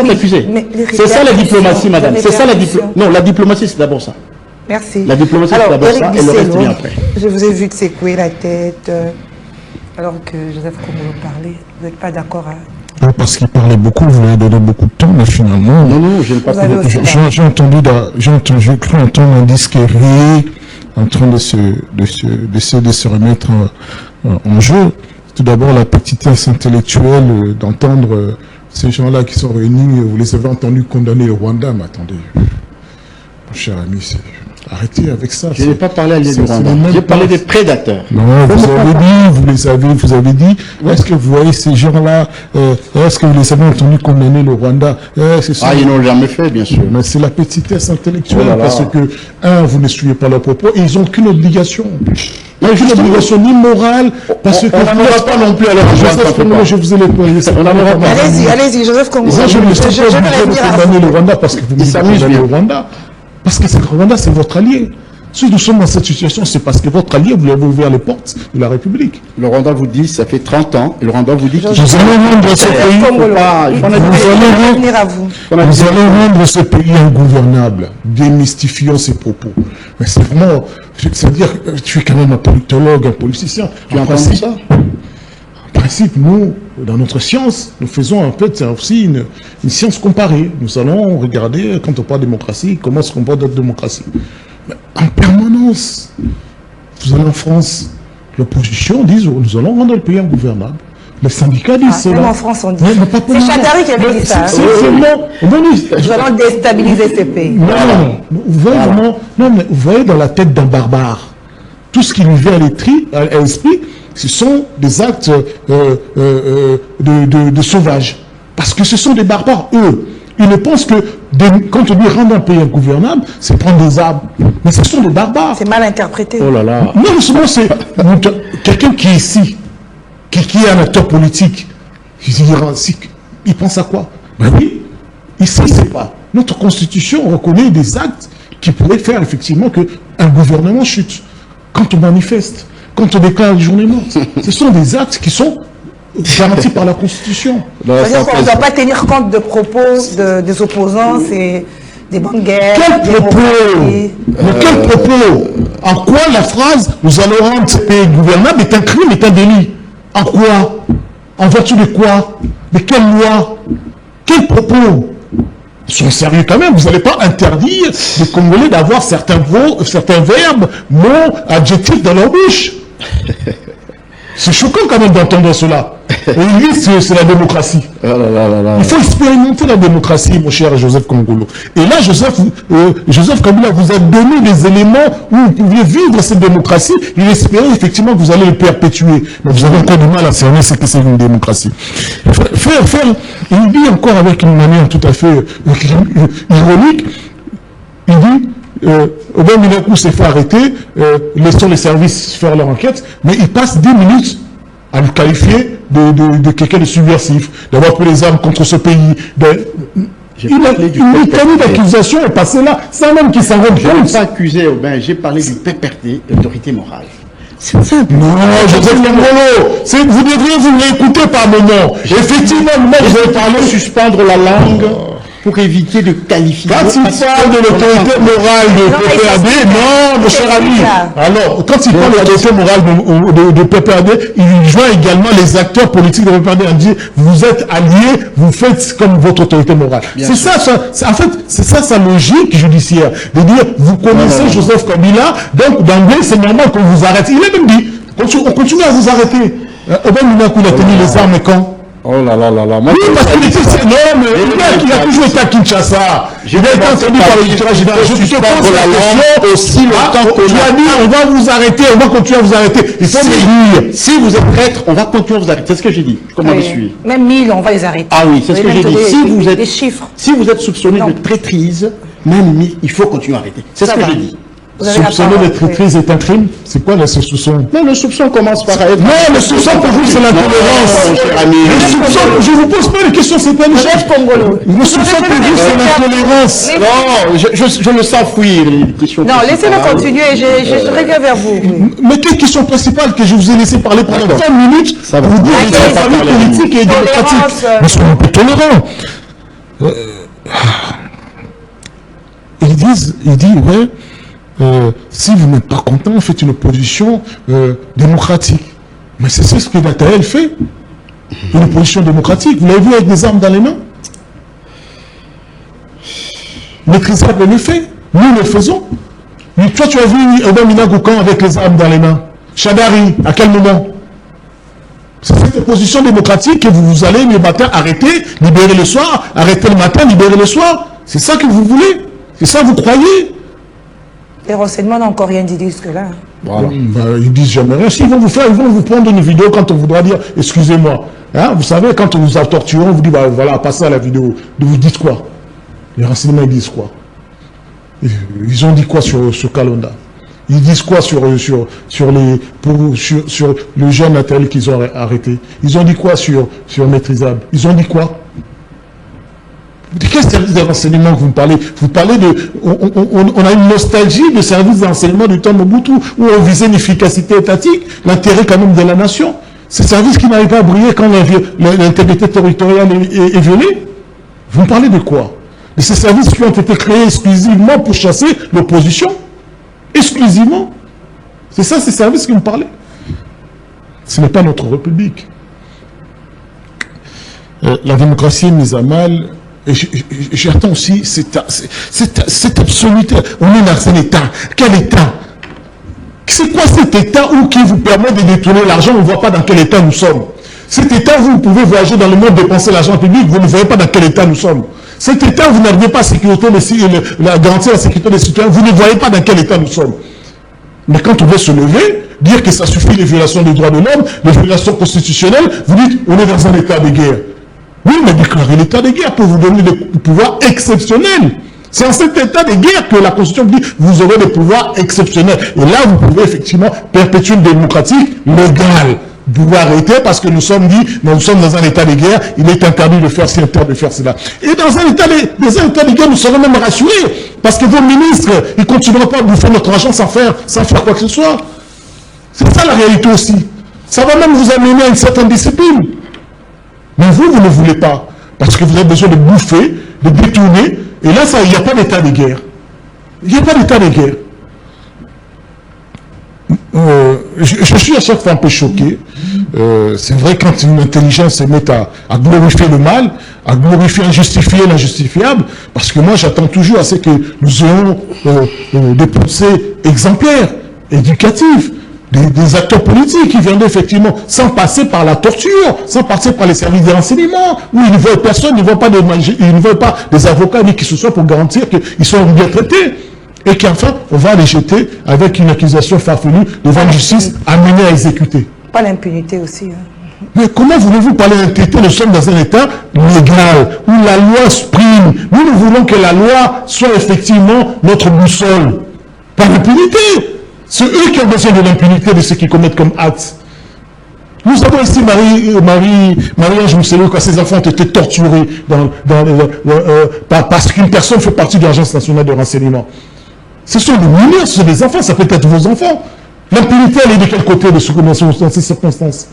accusés. C'est ça la diplomatie, madame. C'est ça la diplomatie. Non, la diplomatie, c'est d'abord ça. Merci. La diplomatie, c'est d'abord ça, et le reste vient après. Je vous ai vu te secouer la tête, alors que Joseph Kongolo parlait. Vous n'êtes pas d'accord à... Parce qu'il parlait beaucoup, vous lui avez donné beaucoup de temps, mais finalement... Non, je n'ai pas... J'ai cru entendre un disque rire en train de se remettre en jeu. Tout d'abord, la petitesse intellectuelle d'entendre ces gens-là qui sont réunis, vous les avez entendus condamner le Rwanda, mais attendez, mon cher ami, arrêtez avec ça. Je n'ai pas parlé à l'île du Rwanda, j'ai parlé des prédateurs. Non, vous avez dit, est-ce que vous voyez ces gens-là, est-ce que vous les avez entendus condamner le Rwanda? Ils n'ont jamais fait, bien sûr. Mais c'est la petitesse intellectuelle, parce que, vous ne suivez pas leurs propos, et ils n'ont qu'une obligation. Une obligation ni morale, parce que... On n'en aura pas non plus à leur je vous ai les points. Allez-y, Joseph Kongolo. Je ne suis pas obligé de condamner le Rwanda, parce que vous me dites condamner le Rwanda. Parce que le Rwanda, c'est votre allié. Si nous sommes dans cette situation, c'est parce que votre allié, vous lui avez ouvert les portes de la République. Le Rwanda vous dit, ça fait 30 ans, et le Rwanda vous dit qu'il vous allez rendre ce pays ingouvernable. Démystifions ces propos. Mais c'est vraiment, c'est-à-dire, tu es quand même un politologue, un politicien. Tu as entendu ça? En principe, nous, dans notre science, nous faisons un peu aussi une science comparée. Nous allons regarder, quand on parle de démocratie, comment se comporte notre démocratie. Mais en permanence, vous allez en France, l'opposition dit, nous allons rendre le pays ingouvernable. Les syndicats disent cela. Même en France, on dit. C'est Chattari qui avait dit ça. Nous allons déstabiliser ce pays. Vous voyez dans la tête d'un barbare, tout ce qui lui vient à l'esprit, ce sont des actes de sauvages. Parce que ce sont des barbares, eux. Ils ne pensent que quand on dit rendre un pays ingouvernable, c'est prendre des armes. Mais ce sont des barbares. C'est mal interprété. Oh là là. Non, seulement c'est quelqu'un qui est ici, qui est un acteur politique, Il pense à quoi? Ben oui, ici, c'est pas. Notre constitution reconnaît des actes qui pourraient faire effectivement qu'un gouvernement chute. Quand on manifeste, quand on déclare les journées mortes, ce sont des actes qui sont garantis par la Constitution. C'est-à-dire qu'on ne doit pas tenir compte de propos des opposants, c'est des bandes de guerre. Quel propos? Mais quel propos? En quoi la phrase « nous allons rendre ce pays gouvernable » est un crime, est un délit? En quoi? En vertu de quoi? De quelle loi? Quel propos? Ils sont sérieux quand même, vous n'allez pas interdire les Congolais d'avoir certains verbes, mots, adjectifs dans leur bouche. C'est choquant quand même d'entendre cela. Et il dit c'est la démocratie. Il faut expérimenter la démocratie, mon cher Joseph Kongolo. Et là, Joseph Kabila vous a donné des éléments où vous pouviez vivre cette démocratie. Il espérait effectivement que vous allez le perpétuer. Mais vous avez encore du mal à cerner ce que c'est une démocratie. Il dit encore avec une manière tout à fait ironique, il dit Aubin Minakou s'est fait arrêter, laissons les services faire leur enquête, mais il passe 10 minutes à le qualifier de quelqu'un de subversif, d'avoir pris les armes contre ce pays. Une litanie d'accusation est passée là, sans même qu'il s'en rende compte. Je n'ai pas accusé Aubin, j'ai parlé du PPRD, l'autorité morale. C'est simple. Non, Joseph Kongolo, vous devriez vous réécouter par moment. Effectivement, moi je vais parler de suspendre la langue pour éviter de qualifier. Quand il parle de l'autorité morale de PPRD, non, mon cher ami. Alors, quand il parle de l'autorité morale de PPRD, il joint également les acteurs politiques de PPRD en disant vous êtes alliés, vous faites comme votre autorité morale. C'est ça, en fait, c'est ça sa logique judiciaire. De dire, vous connaissez Joseph Kabila, donc d'emblée, c'est normal qu'on vous arrête. Il a même dit, on continue à vous arrêter. Aubin Minakou a tenu les armes quand? Oh là là là là. Oui, parce qu'il était énorme. Il a toujours été à Kinshasa. Je vais être entendu par le directeur général. Je te pose la question aussi longtemps que tu as dit, on va vous arrêter, on va continuer à vous arrêter. Il faut me dire. Si vous êtes prêtre, on va continuer à vous arrêter. C'est ce que j'ai dit. Comment je suis? Même 1000, on va les arrêter. Ah oui, c'est ce que j'ai dit. Si vous êtes soupçonné Non. de traîtrise, même 1000, il faut continuer à arrêter. C'est ce que j'ai dit. Soupçonner de traîtrise est un crime? C'est quoi ce soupçon? Non, le soupçon commence par être... Non, le soupçon pour vous, c'est l'intolérance. Mon cher ami. Le soupçon, je ne vous pose pas les questions, c'est pas une chose. Le soupçon pour vous, c'est l'intolérance. Non, je me sens fuir les questions. Non, laissez-le continuer, je reviens vers vous. Mais quelle question principale que je vous ai laissé parler pendant 20 minutes, vous dites que c'est famille politique et démocratique. Mais soyons un peu tolérants. Il dit, ouais, si vous n'êtes pas content, faites une opposition démocratique. Mais c'est ce que Nathalie fait. Une opposition démocratique. Vous l'avez vu avec des armes dans les mains? Maîtrisable le fait. Nous le faisons. Mais toi, tu as vu Aubin Minakou quand avec les armes dans les mains? Chadari, à quel moment? C'est cette opposition démocratique que vous allez le matin arrêter, libérer le soir, arrêter le matin, libérer le soir. C'est ça que vous voulez? C'est ça que vous croyez? Les renseignements n'ont encore rien dit jusque-là. Voilà. Ils disent jamais rien. Ils vont vous prendre une vidéo quand on voudra dire excusez-moi. Hein, vous savez, quand on vous a torturé, on vous dit bah, voilà, passez à la vidéo. Vous dites quoi? Les renseignements, ils disent quoi? Ils ont dit quoi sur Kalonda? Ils disent quoi sur le jeune Nathalie qu'ils ont arrêté? Ils ont dit quoi sur Maîtrisable? Ils ont dit quoi? De quel service de renseignement vous me parlez? Vous parlez de... On a une nostalgie de services de renseignement du temps Mobutu, où on visait une efficacité étatique, l'intérêt quand même de la nation. Ces services qui n'arrivent pas à briller quand l'intégrité territoriale est violée. Vous me parlez de quoi? De ces services qui ont été créés exclusivement pour chasser l'opposition? Exclusivement? C'est ça, ces services qui me parlez? Ce n'est pas notre République. La démocratie est mise à mal. Et j'attends aussi cette absoluté. On est dans un État. Quel État? C'est quoi cet État qui vous permet de détourner l'argent? On ne voit pas dans quel État nous sommes. Cet État où vous pouvez voyager dans le monde, dépenser l'argent public, vous ne voyez pas dans quel État nous sommes. Cet État où vous n'arrivez pas à garantir la sécurité des citoyens, vous ne voyez pas dans quel État nous sommes. Mais quand on veut se lever, dire que ça suffit les violations des droits de l'homme, les violations constitutionnelles, vous dites on est dans un état de guerre. Oui, mais déclarer l'état de guerre pour vous donner des pouvoirs exceptionnels. C'est en cet état de guerre que la Constitution dit vous aurez des pouvoirs exceptionnels. Et là, vous pouvez effectivement perpétuer une démocratie légale. Vous arrêter parce que nous sommes dans un état de guerre, il est interdit de faire ci, interdit de faire cela. Et dans un état de guerre, nous serons même rassurés parce que vos ministres, ils ne continueront pas à bouffer notre argent sans faire quoi que ce soit. C'est ça la réalité aussi. Ça va même vous amener à une certaine discipline. Mais vous ne voulez pas parce que vous avez besoin de bouffer, de détourner. Et là, il n'y a pas d'état de guerre. Il n'y a pas d'état de guerre. Je suis à chaque fois un peu choqué. C'est vrai quand une intelligence se met à glorifier le mal, à glorifier, injustifier l'injustifiable, parce que moi j'attends toujours à ce que nous ayons des pensées exemplaires, éducatives, des acteurs politiques qui viennent effectivement, sans passer par la torture, sans passer par les services de renseignement, où ils ne veulent personne, ils ne veulent pas des avocats ni qui ce soit pour garantir qu'ils sont bien traités. Et qu'enfin, on va les jeter avec une accusation farfelue devant la justice amenée à exécuter. Pas l'impunité aussi. Hein. Mais comment voulez-vous parler d'impunité? Nous sommes dans un état légal, où la loi prime. Nous voulons que la loi soit effectivement notre boussole. Pas l'impunité. C'est eux qui ont besoin de l'impunité de ceux qui commettent comme actes. Nous avons ici Marie-Ange Mousselou, quand ses enfants ont été torturés parce qu'une personne fait partie de l'Agence nationale de renseignement. Ce sont des mineurs, ce sont des enfants, ça peut être vos enfants. L'impunité, elle est de quel côté dans ces circonstances?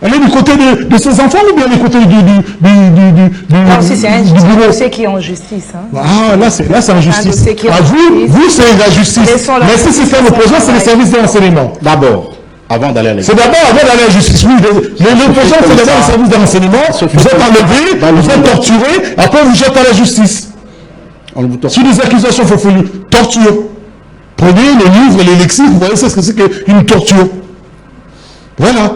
Elle est du côté de ses enfants ou bien du côté du non, si c'est un dossier qui est en justice. Hein. Ah, là c'est en justice. Vous c'est la justice. Mais si c'est un opposant, c'est les services de renseignement. D'abord, avant d'aller à la justice. C'est d'abord avant d'aller à la justice. Oui, l'opposant, c'est d'abord les services de renseignement. Vous êtes enlevé, vous êtes torturé, après vous jetez à la justice. Sur des accusations farfelues, torture. Prenez les livres, les lexiques, vous voyez ce que c'est qu'une torture. Voilà.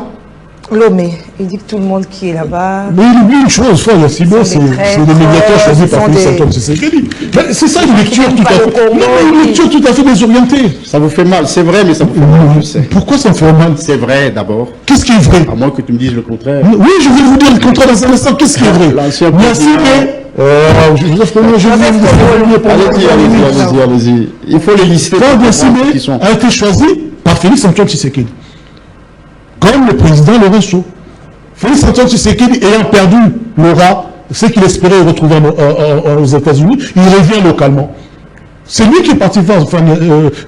Lomé, il dit que tout le monde qui est là-bas... Mais il oublie une chose, Frère Yassibé, c'est des médiateurs choisis par Félix Antoine Tshisekedi. C'est ça une lecture tout à fait... Non, une lecture tout à fait désorientée. Ça vous fait mal, c'est vrai, mais ça vous fait mal, je sais. Pourquoi ça me fait mal? C'est vrai, d'abord. Qu'est-ce qui est vrai? À moins que tu me dises le contraire. Oui, je vais vous dire le contraire dans un instant. Qu'est-ce qui est vrai? Allez-y. Il faut les lister. Frère Yassibé a été choisi par Félix Antoine Tshisekedi. Comme le président Lorenzo. Félix Antoine Tshisekedi ayant perdu l'aura, ce qu'il espérait retrouver aux États-Unis, il revient localement. C'est lui qui est parti voir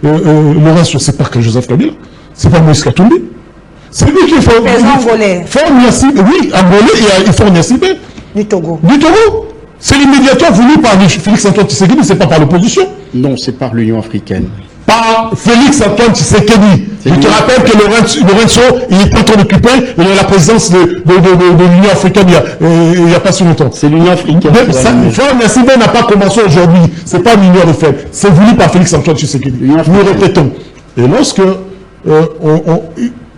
Lorenzo, c'est pas que Joseph Kabila, c'est pas Moïse Katumbi. C'est lui qui est fort Yassibé. Oui, Angolais et fort Yassibé. Du Togo. Du Togo. C'est l'immédiateur voulu par Félix Antoine Tshisekedi, c'est pas par l'opposition. Non, c'est par l'Union africaine. Par Félix Antoine Tshisekedi. Je te rappelle que Lorenzo, il est en train d'occuper la présidence de l'Union africaine il n'y a pas si longtemps. C'est l'Union africaine. Fort Yassibé n'a pas commencé aujourd'hui. Ce n'est pas l'Union africaine. C'est voulu par Félix Antoine Tshisekedi. Nous répétons. Et lorsque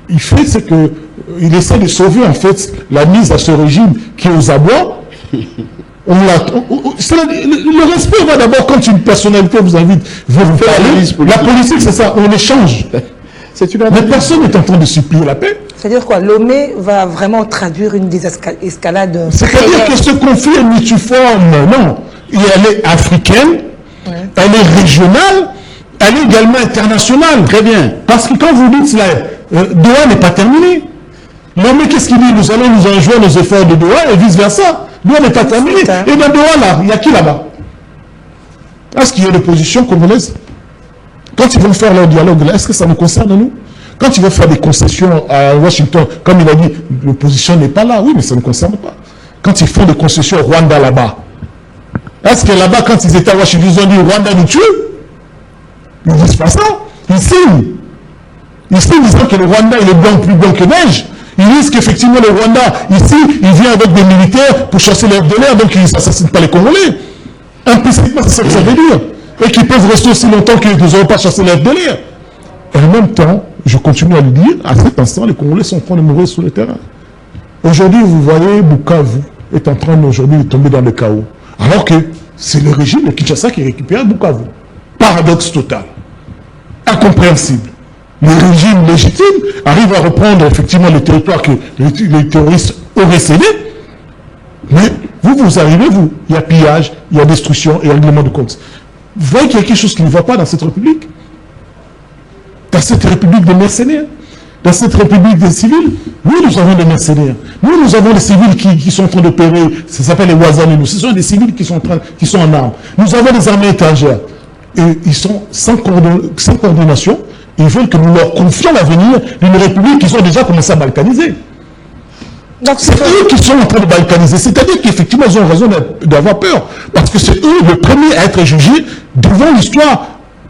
il fait, c'est que il essaie de sauver en fait la mise à ce régime qui est aux abois. Le respect va d'abord quand une personnalité vous invite, vous parler. La politique, c'est ça, on échange. Mais personne n'est en train de supplier la paix. C'est-à-dire quoi? Lomé va vraiment traduire une désescalade. C'est-à-dire que ce conflit est multiforme. Non, elle est africaine, elle est régionale, elle est également internationale. Très bien. Parce que quand vous dites cela, Doha n'est pas terminé. Lomé, qu'est-ce qu'il dit? Nous allons nous enjoindre nos efforts de Doha et vice-versa. Doha n'est pas terminé. Et dans Doha, là, il y a qui là-bas? Est-ce qu'il y a une opposition congolaise? Quand ils vont faire leur dialogue là, est-ce que ça nous concerne nous? Quand ils vont faire des concessions à Washington, comme il a dit, l'opposition n'est pas là. Oui, mais ça ne nous concerne pas. Quand ils font des concessions au Rwanda là-bas, est-ce que là-bas, quand ils étaient à Washington, ils ont dit Rwanda nous tue? Ils ne disent pas ça. Ils signent. Ils signent disant que le Rwanda il est blanc, plus blanc que neige. Ils disent qu'effectivement le Rwanda, ici, il vient avec des militaires pour chasser les FDLR, donc ils n'assassinent pas les Congolais. Implicitement, c'est ça que ça veut dire. Et qu'ils peuvent rester aussi longtemps qu'ils n'auront pas chassé les FDLR. Et en même temps, je continue à le dire, à cet instant, les Congolais sont en train de mourir sur le terrain. Aujourd'hui, vous voyez, Bukavu est en train aujourd'hui de tomber dans le chaos. Alors que c'est le régime de Kinshasa qui récupère Bukavu. Paradoxe total. Incompréhensible. Le régime légitime arrive à reprendre effectivement le territoire que les terroristes auraient cédé. Mais vous arrivez, il y a pillage, il y a destruction et règlement de compte. Vous voyez qu'il y a quelque chose qui ne va pas dans cette république. Dans cette république de mercenaires. dans cette république des civils, nous avons des mercenaires. Nous avons des civils qui sont en train d'opérer, ça s'appelle les Ouazanelou. Ce sont des civils qui sont en armes. Nous avons des armées étrangères. Et ils sont sans coordination. Ils veulent que nous leur confions l'avenir d'une république qu'ils ont déjà commencé à balkaniser. C'est eux qui sont en train de balkaniser. C'est-à-dire qu'effectivement, ils ont raison d'avoir peur. Parce que c'est eux le premier à être jugés devant l'histoire.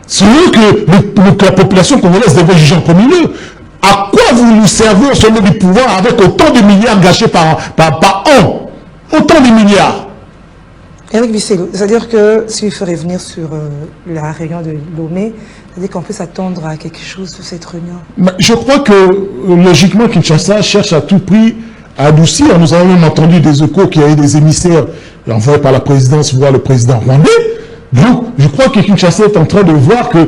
C'est eux que la population congolaise devait juger en premier lieu. À quoi vous nous servez au sommet du pouvoir avec autant de milliards gâchés par an? Autant de milliards. Éric Bisselo, c'est-à-dire que s'il ferait venir sur la réunion de Lomé, c'est-à-dire qu'on peut s'attendre à quelque chose sur cette réunion? Je crois que, logiquement, Kinshasa cherche à tout prix à adoucir. Nous avons même entendu des échos qu'il y avait des émissaires envoyés par la présidence voir le président rwandais. Donc, je crois que Kinshasa est en train de voir que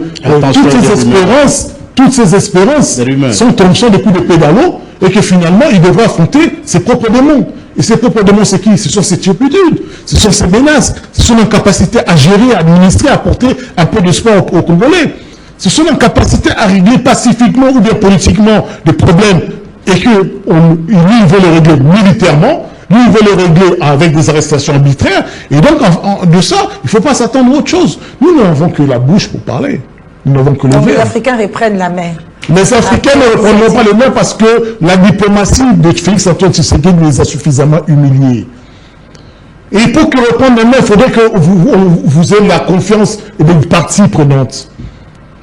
toutes ces espérances sont des coups de pédalo et que finalement, il devra affronter ses propres démons. Et ces propres démons, c'est qui? Ce sont ces turpitudes, ce sont ces menaces, ce sont l'incapacité à gérer, à administrer, à apporter un peu de sport aux Congolais. Ce sont l'incapacité à régler pacifiquement ou bien politiquement des problèmes et que lui, il veut les régler militairement. Lui, il veut les régler avec des arrestations arbitraires. Et donc, de ça, il ne faut pas s'attendre à autre chose. Nous n'avons que la bouche pour parler. Nous n'avons que le verre. Les Africains reprennent la main. Les Africains ne reprendront pas les mains parce que la diplomatie de Félix Antoine Tshisekedi les a suffisamment humiliés. Et pour que reprendre les mains, il faudrait que vous ayez la confiance des parties prenantes.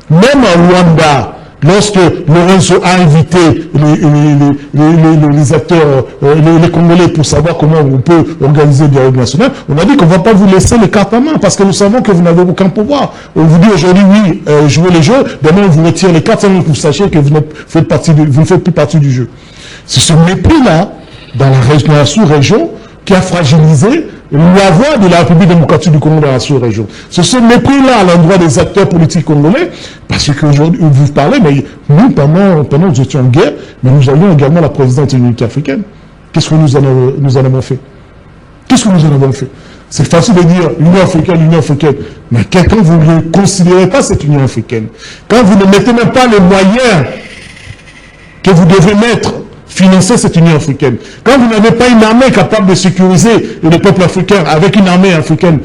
Même en Rwanda, lorsque Lorenzo a invité les acteurs, les Congolais pour savoir comment on peut organiser le dialogue national, on a dit qu'on ne va pas vous laisser les cartes en main parce que nous savons que vous n'avez aucun pouvoir. On vous dit aujourd'hui, oui, jouez les jeux, demain on vous retire les cartes sans que vous sachiez que vous ne faites plus partie du jeu. C'est ce mépris-là, dans la sous-région, qui a fragilisé la voix de la République démocratique du Congo dans la sous-région. C'est ce mépris-là à l'endroit des acteurs politiques congolais, parce qu'aujourd'hui, vous parlez, mais nous, pendant nous étions en guerre, mais nous avions également la présidente de l'unité africaine. Qu'est-ce que nous en avons fait? Qu'est-ce que nous en avons fait? C'est facile de dire l'Union africaine, mais quand vous ne considérez pas cette Union africaine, quand vous ne mettez même pas les moyens que vous devez mettre, financer cette Union africaine. Quand vous n'avez pas une armée capable de sécuriser le peuple africain avec une armée africaine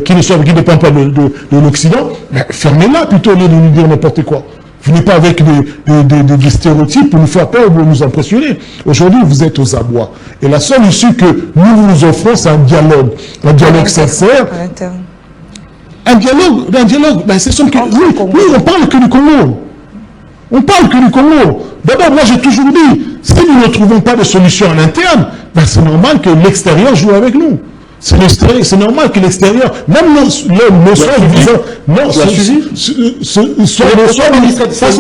qui ne dépend pas de l'Occident, fermez-la plutôt au lieu de nous dire n'importe quoi. Vous n'êtes pas avec des stéréotypes pour nous faire peur ou pour nous impressionner. Aujourd'hui, vous êtes aux abois. Et la seule issue que nous vous offrons, c'est un dialogue sincère. Un dialogue, c'est ce que... Oui, on parle que du Congo. On parle que du Congo. D'abord, moi j'ai toujours dit, si nous ne trouvons pas de solution en interne, c'est normal que l'extérieur joue avec nous. C'est normal que l'extérieur, même c'est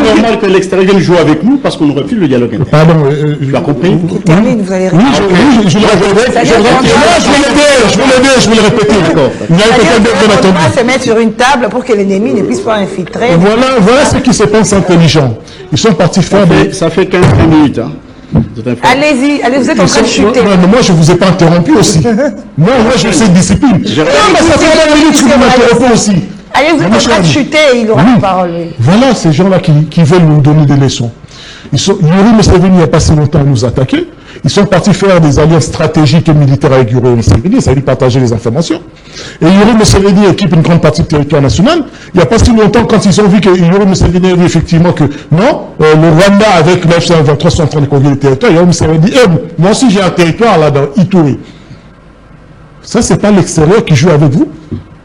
normal que l'extérieur vienne jouer avec nous parce qu'on aurait pu le dialogue interne. Pardon, tu as compris? Termine, vous allez répondre. Oui, je vais le répéter. D'accord. Il faudra se mettre sur une table pour que l'ennemi ne puisse pas infiltrer. Voilà ce qui se pense intelligent. Ils sont partis faire des... Ça fait 15 minutes, hein. Allez-y, vous êtes en train de chuter. Non, moi je ne vous ai pas interrompu aussi. Moi j'ai cette discipline. Non, mais ça fait 20 minutes que vous m'interrompez aussi. Allez, vous êtes en train de chuter et il aura la parole. Voilà ces gens-là qui veulent nous donner des leçons. Yuri Museveni, il n'y a pas si longtemps, nous attaquer. Ils sont partis faire des alliances stratégiques et militaires avec Yuri Museveni, ça veut dire partager les informations. Et Yuri Museveni équipe une grande partie du territoire national. Il n'y a pas si longtemps, quand ils ont vu que Yuri Museveni a dit effectivement que non, le Rwanda avec le F-23 sont en train de conquérir le territoire, Yuri Museveni dit moi aussi j'ai un territoire là dans Ituri. Ça, c'est pas l'extérieur qui joue avec vous.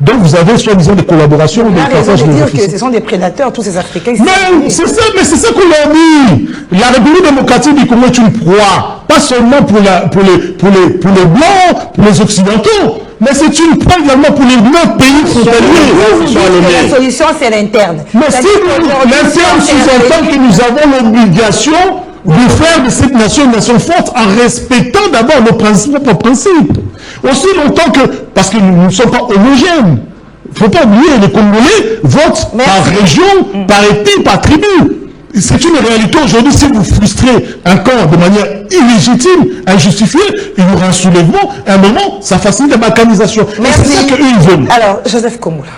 Donc vous avez soi-disant des collaborations, des passages de dire que ce sont des prédateurs, tous ces Africains. Mais c'est ça qu'on leur dit. La République démocratique du Congo est une proie, pas seulement pour les Blancs, pour les Occidentaux, mais c'est une proie également pour les autres pays frontaliers. La solution, c'est l'interne. Mais si l'interne sous-entend que nous avons l'obligation de faire de cette nation une nation forte en respectant d'abord nos principes. Aussi longtemps que, parce que nous ne sommes pas homogènes. Il ne faut pas oublier, les Congolais votent par région, par ethnie, par tribu. C'est une réalité aujourd'hui. Si vous frustrez un camp de manière illégitime, injustifiée, il y aura un soulèvement. À un moment, ça facilite la balkanisation. C'est ça qu'eux, ils veulent. Alors, Joseph Komboula.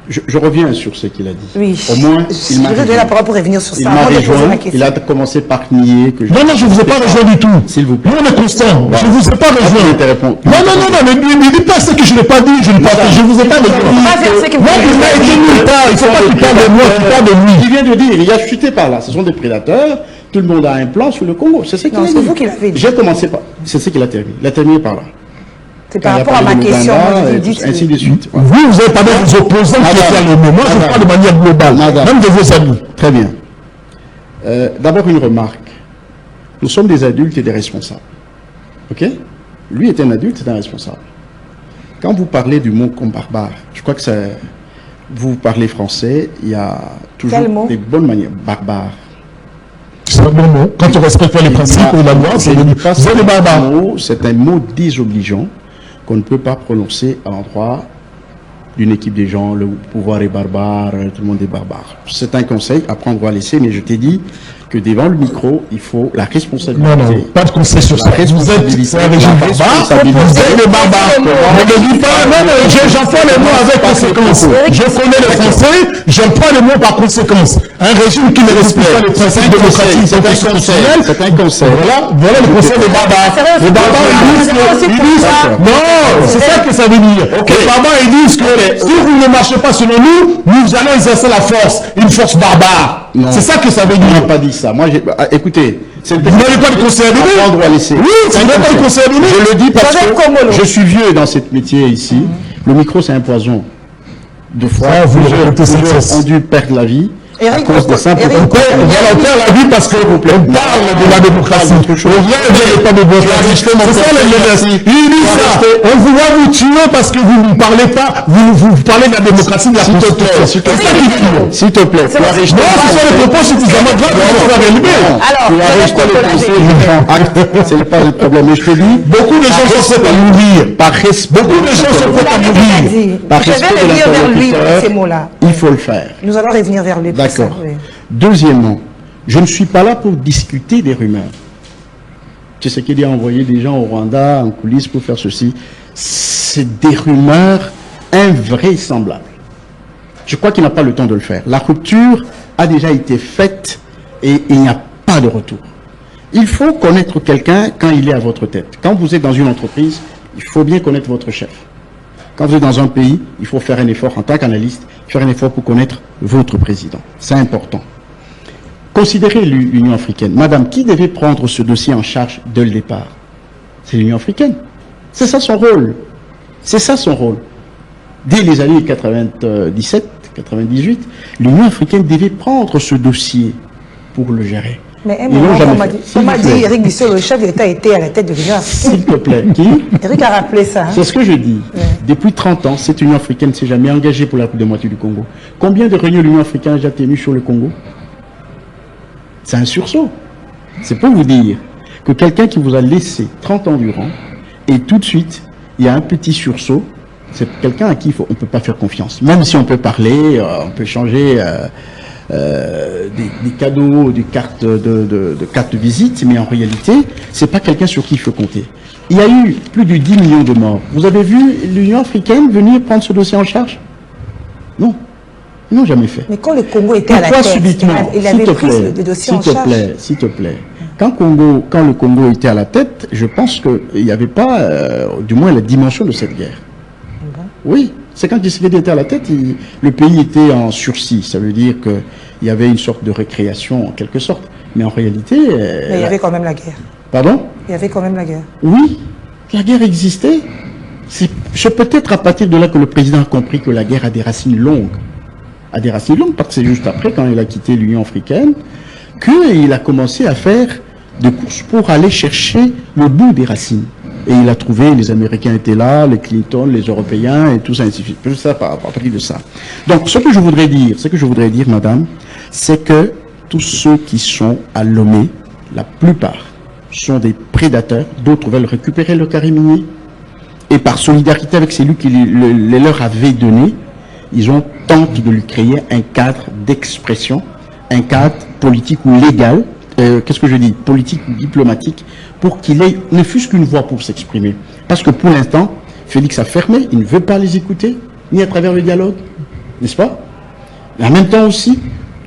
Je reviens sur ce qu'il a dit. Oui. Au moins, il m'a Je vais donner la parole pour revenir sur Il ça. m'a Avant de poser rejoint, ma question. il a commencé par nier que je... Non, je ne vous ai pas rejoint du tout. S'il vous plaît. Nous, on est constant. Voilà. Je ne vous ai pas rejoint. Je vais te répondre. Non, ne dites pas ce que je n'ai pas dit. Je ne vous ai pas rejoint. Pas faire ce que vous Moi, il m'a été nulle part. Il ne faut pas qu'il parle de moi, qu'il parle de lui. Il vient de dire, il a chuté par là. Ce sont des prédateurs. Tout le monde a un plan sur le Congo. C'est ce qu'il a Non, dit. c'est vous qui l'avez dit. J'ai commencé par... C'est ce qu'il a terminé. Il a terminé par là. C'est Quand par il a rapport à parlé ma de question. l'Ouganda, Moi, je et vous dis. ainsi de suite. Voilà. Vous avez parlé des opposants qui Madame. étaient nommés. Moi, je Madame. parle de manière globale. Madame. Même de vos amis. Très bien. D'abord, une remarque. Nous sommes des adultes et des responsables. OK? Lui est un adulte, c'est un responsable. Quand vous parlez du mot comme barbare, je crois que vous parlez français, il y a toujours Quel mot? des bonnes manières. Barbare. C'est un bon mot. Quand on respecte pas les principes ou la loi, c'est des barbares. C'est un mot désobligeant qu'on ne peut pas prononcer à l'endroit d'une équipe des gens. Le pouvoir est barbare, tout le monde est barbare. C'est un conseil, après on doit laisser, mais je t'ai dit que devant le micro, il faut la responsabilité. Non, pas de conseil sur ça. La responsabilité. C'est un régime barbare. Vous êtes des barbares. Ne me dites pas, non, j'emploie les mots avec conséquence. Je connais le français, j'emploie les mots par conséquence. Un régime qui ne respecte pas les principes démocratiques et constitutionnels. C'est un conseil. Voilà le conseil des barbares. Les barbares, ils disent non, c'est ça que ça veut dire. Les barbares, ils disent que si vous ne marchez pas selon nous, nous allons exercer la force, une force barbare. C'est ça que ça veut On n'a dire. pas dit ça. Moi, écoutez, Vous n'avez pas de conseil à donner. on doit laisser. Oui, vous n'avez pas de conseil à donner. Je le dis parce Joseph Komolo. que je suis vieux dans ce métier ici. Le micro, c'est un poison. Deux fois, Ah, vous le répétez sans plusieurs cesse. ont dû perdre la vie à Eric, cause de simples Eric, On perd la vie parce qu'on parle de la démocratie. On vient de l'état de démocratie. C'est ça la jeunesse. Il dit ça. On vous va vous tuer parce que vous ne parlez pas, vous parlez de la démocratie, de la constitution. C'est ça qui tue. S'il te plaît, tu as Non, ce sont les propos suffisamment graves pour la relever. Alors, tu as rejeté le conseil, je prends acte. C'est pas le problème. Mais je te dis, Beaucoup de gens sont prêts à mourir. par respect, Beaucoup de gens sont prêts à mourir. par Je respect vais de revenir vers lui pour ces l'interlocuteur, mots-là. il faut le faire. Nous allons revenir vers lui. pour ça, D'accord. oui. Deuxièmement, je ne suis pas là pour discuter des rumeurs. Tu sais qu'il a envoyé des gens au Rwanda en coulisses pour faire ceci. C'est des rumeurs invraisemblables. Je crois qu'il n'a pas le temps de le faire. La rupture a déjà été faite et il n'y a pas de retour. Il faut connaître quelqu'un quand il est à votre tête. Quand vous êtes dans une entreprise, il faut bien connaître votre chef. Quand vous êtes dans un pays, il faut faire un effort en tant qu'analyste, faire un effort pour connaître votre président. C'est important. Considérez l'Union africaine. Madame, qui devait prendre ce dossier en charge dès le départ? C'est l'Union africaine. C'est ça son rôle. C'est ça son rôle. Dès les années 97, 98, l'Union africaine devait prendre ce dossier pour le gérer. Mais Ils l'ont jamais fait. on m'a S'il dit, te plaît. Eric Bissot, le chef de l'État était à la tête de l'Union africaine. S'il te plaît. Qui? Eric a rappelé ça. Hein? C'est ce que je dis. Depuis 30 ans, cette Union africaine ne s'est jamais engagée pour la plus de moitié du Congo. Combien de réunions l'Union africaine a déjà tenues sur le Congo? C'est un sursaut. C'est pour vous dire que quelqu'un qui vous a laissé 30 ans durant, et tout de suite, il y a un petit sursaut, c'est quelqu'un à qui on ne peut pas faire confiance. Même si on peut parler, on peut changer des cadeaux, des cartes de cartes de visite, mais en réalité, c'est pas quelqu'un sur qui il faut compter. Il y a eu plus de 10 millions de morts. Vous avez vu l'Union africaine venir prendre ce dossier en charge? Non. Ils n'ont jamais fait. Mais quand le Congo était à la Pourquoi tête, subitement? il S'il avait te pris plaît, le dossier en s'il te charge. plaît, s'il te plaît. Quand le Congo était à la tête, je pense qu'il n'y avait pas, du moins, la dimension de cette guerre. Oui, c'est quand Tshisekedi était à la tête, le pays était en sursis. Ça veut dire qu'il y avait une sorte de récréation, en quelque sorte. Mais en réalité... Mais il y avait quand même la guerre. Pardon? Il y avait quand même la guerre. Oui, la guerre existait. C'est peut-être à partir de là que le président a compris que la guerre a des racines longues. A des racines longues, parce que c'est juste après, quand il a quitté l'Union africaine, qu'il a commencé à faire des courses pour aller chercher le bout des racines. Et il a trouvé, les Américains étaient là, les Clinton, les Européens, et tout ça, ainsi de suite. Tout ça, à partir de ça. Donc, ce que je voudrais dire, madame, c'est que tous ceux qui sont à Lomé, la plupart, sont des prédateurs. D'autres veulent récupérer le carré minier. Et par solidarité avec celui qui les leur avait donné, ils ont tenté de lui créer un cadre d'expression, un cadre politique ou légal, qu'est-ce que je dis, politique ou diplomatique, pour qu'il ait ne fût-ce qu'une voix pour s'exprimer. Parce que pour l'instant, Félix a fermé, il ne veut pas les écouter, ni à travers le dialogue, n'est-ce pas? Et en même temps aussi,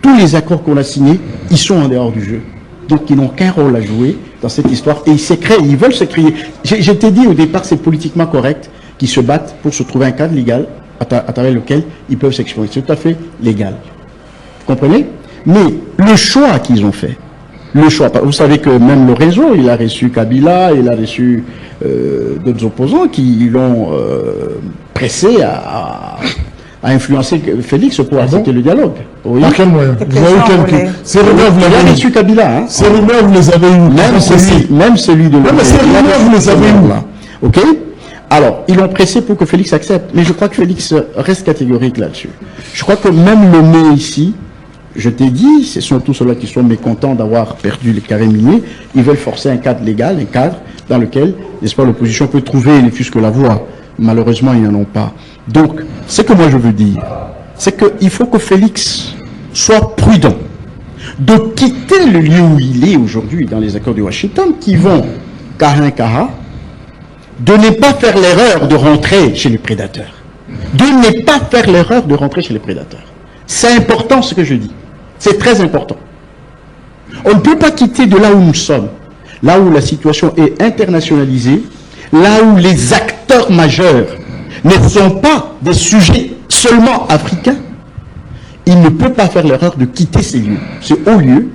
tous les accords qu'on a signés, ils sont en dehors du jeu. Donc, ils n'ont qu'un rôle à jouer dans cette histoire. Et ils veulent se créer. Je t'ai dit au départ, c'est politiquement correct qu'ils se battent pour se trouver un cadre légal à travers lequel ils peuvent s'exprimer. C'est tout à fait légal. Vous comprenez? Mais le choix qu'ils ont fait, vous savez que même le réseau, il a reçu Kabila, il a reçu d'autres opposants qui l'ont pressé à influencer Félix pour accepter le dialogue. Oui. À quel moyen? Vous avez quelques... Ces rumeurs, vous Il a l'avez reçu Kabila. Hein. Ces rumeurs, vous les avez eues. Même celui de... Non, mais ces rumeurs, vous les avez eues. Ok? Alors, ils l'ont pressé pour que Félix accepte. Mais je crois que Félix reste catégorique là-dessus. Je crois que même le nez ici, je t'ai dit, ce sont tous ceux-là qui sont mécontents d'avoir perdu les carrés miniers. Ils veulent forcer un cadre légal, un cadre dans lequel, n'est-ce pas, l'opposition peut trouver, ne fût-ce que la voie. Malheureusement, ils n'en ont pas. Donc, ce que moi je veux dire, c'est qu'il faut que Félix soit prudent de quitter le lieu où il est aujourd'hui dans les accords de Washington, qui vont cara, de ne pas faire l'erreur de rentrer chez les prédateurs. De ne pas faire l'erreur de rentrer chez les prédateurs. C'est important ce que je dis. C'est très important. On ne peut pas quitter de là où nous sommes, là où la situation est internationalisée, là où les acteurs majeurs ne sont pas des sujets seulement africains. Il ne peut pas faire l'erreur de quitter ces lieux, ce haut lieu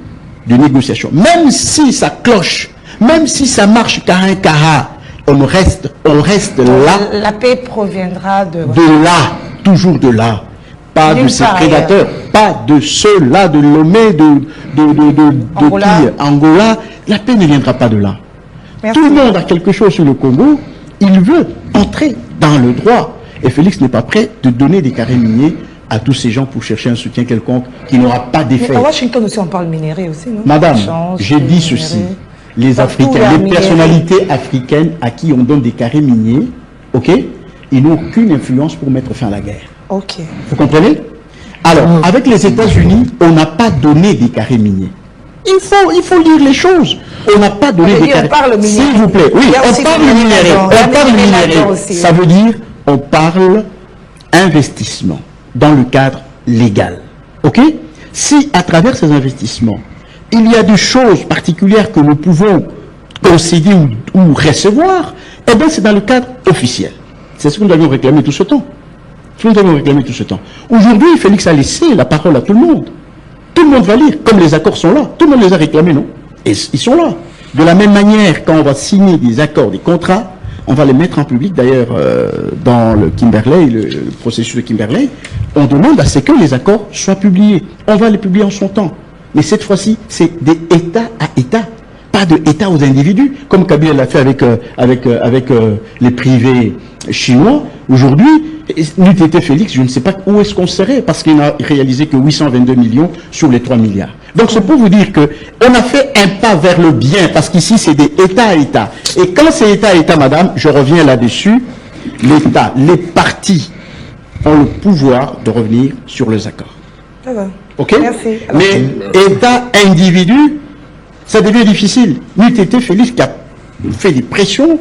de négociation. Même si ça cloche, même si ça marche cara, on reste là. La paix proviendra de là, toujours de là. Pas de ces prédateurs, pas de ceux-là, de Lomé, de Angola. La paix ne viendra pas de là. Merci. Tout le monde a quelque chose sur le Congo. Il veut entrer dans le droit. Et Félix n'est pas prêt de donner des carrés miniers à tous ces gens pour chercher un soutien quelconque qui n'aura pas d'effet. À Washington aussi, on parle minerai aussi, non? Madame, j'ai dit ceci. Les Africains, les personnalités africaines à qui on donne des carrés miniers, ok, ils n'ont aucune influence pour mettre fin à la guerre. Ok. Vous comprenez? Alors, avec les États-Unis, on n'a pas donné des carrés miniers. Il faut lire les choses. On n'a pas donné des carrés. S'il vous plaît, oui, on parle minerai. On parle minerai. Ça veut dire, on parle investissement dans le cadre légal. Ok? Si à travers ces investissements, il y a des choses particulières que nous pouvons concéder ou recevoir, eh bien c'est dans le cadre officiel. C'est ce que nous avions réclamé tout ce temps. Aujourd'hui, Félix a laissé la parole à tout le monde. Tout le monde va lire, comme les accords sont là. Tout le monde les a réclamés, non? Et ils sont là. De la même manière, quand on va signer des accords, des contrats, on va les mettre en public. D'ailleurs, dans le Kimberley, le processus de Kimberley, on demande à ce que les accords soient publiés. On va les publier en son temps. Mais cette fois-ci, c'est des États à États, pas de États aux individus, comme Kabila l'a fait avec les privés chinois. Aujourd'hui, n'eût été Félix, je ne sais pas où est-ce qu'on serait, parce qu'il n'a réalisé que 822 millions sur les 3 milliards. Donc c'est pour vous dire qu'on a fait un pas vers le bien, parce qu'ici c'est des États à États. Et quand c'est État à État, madame, je reviens là-dessus, l'État, les partis ont le pouvoir de revenir sur les accords. Ok? Merci. Mais État individu, ça devient difficile. N'eût été Félix qui a fait des pressions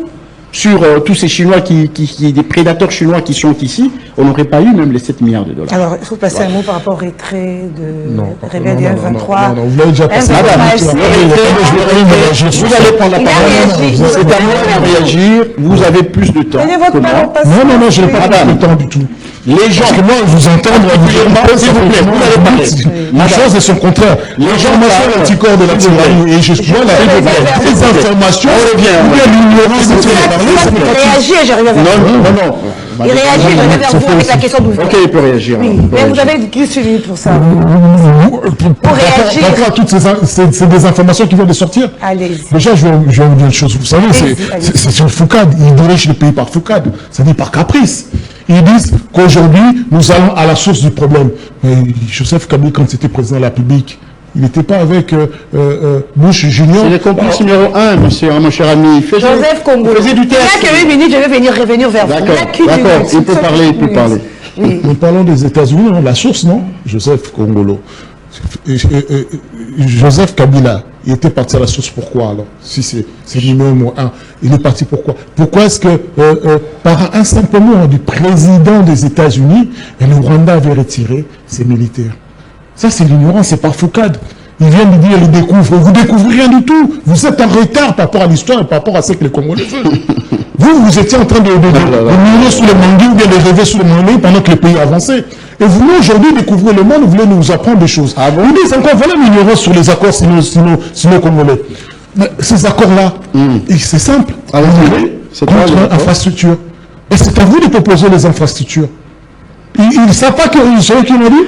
sur tous ces Chinois des prédateurs chinois qui sont ici, on n'aurait pas eu même les 7 milliards de dollars. Alors, il faut passer un mot par rapport au retrait de Rebelle 23. Non, vous l'avez déjà passé. Madame, vous allez prendre la parole. C'est à moi de réagir. Vous avez plus de temps que moi. Non, je n'ai pas de temps du tout. Les gens, parce que moi, je vous entends, s'il vous plaît, vous allez parler. La chose est son contraire. Les gens sont l'anticorps de la tyrannie. Et moi, la désinformation, ou bien l'ignorance dont il parlé, ça ne peut pas réagir, j'arrive à faire. Non. Il réagit, je reviens vers vous avec la question d'ouvrir. Ok, il peut réagir. Oui, mais vous avez 10 minutes pour ça. Pour réagir. D'accord, toutes ces désinformations qui viennent de sortir. Allez-y. Déjà, je vais vous dire une chose. Vous savez, c'est sur Foucade. Ils dirigent le pays par Foucade. C'est-à-dire par caprice. Ils disent qu'aujourd'hui, nous allons à la source du problème. Mais Joseph Kabila, quand c'était président de la République, il n'était pas avec Bush Junior. C'est le complice numéro 1, mon cher ami. Joseph Kongolo. Faisait du théâtre. Il n'y a que 8 minutes, je vais revenir vers vous. D'accord, il peut parler, Oui. Nous parlons des États-Unis, la source, non? Joseph Kongolo. Joseph Kabila, Il était parti à la source, pourquoi alors? Si c'est numéro 1, il est parti pourquoi? Pourquoi est-ce que, par un simple mot du président des États-Unis, le Rwanda avait retiré ses militaires? Ça, c'est l'ignorance, c'est pas Foucade. Il vient de dire, il découvre. Vous découvrez rien du tout. Vous êtes en retard par rapport à l'histoire et par rapport à ce que les Congolais veulent. Vous étiez en train de mourir sous le mangue ou bien de rêver sous le mangue pendant que le pays avançait. Et vous, aujourd'hui, découvrez le monde, vous voulez nous apprendre des choses. Ah bon? Vous dites encore, voilà l'ignorance sur les accords sino-congolais. Ces accords-là, c'est simple. C'est contre infrastructure. Et c'est à vous de proposer les infrastructures. Ils ne savent pas que c'est eux qui l'ont dit.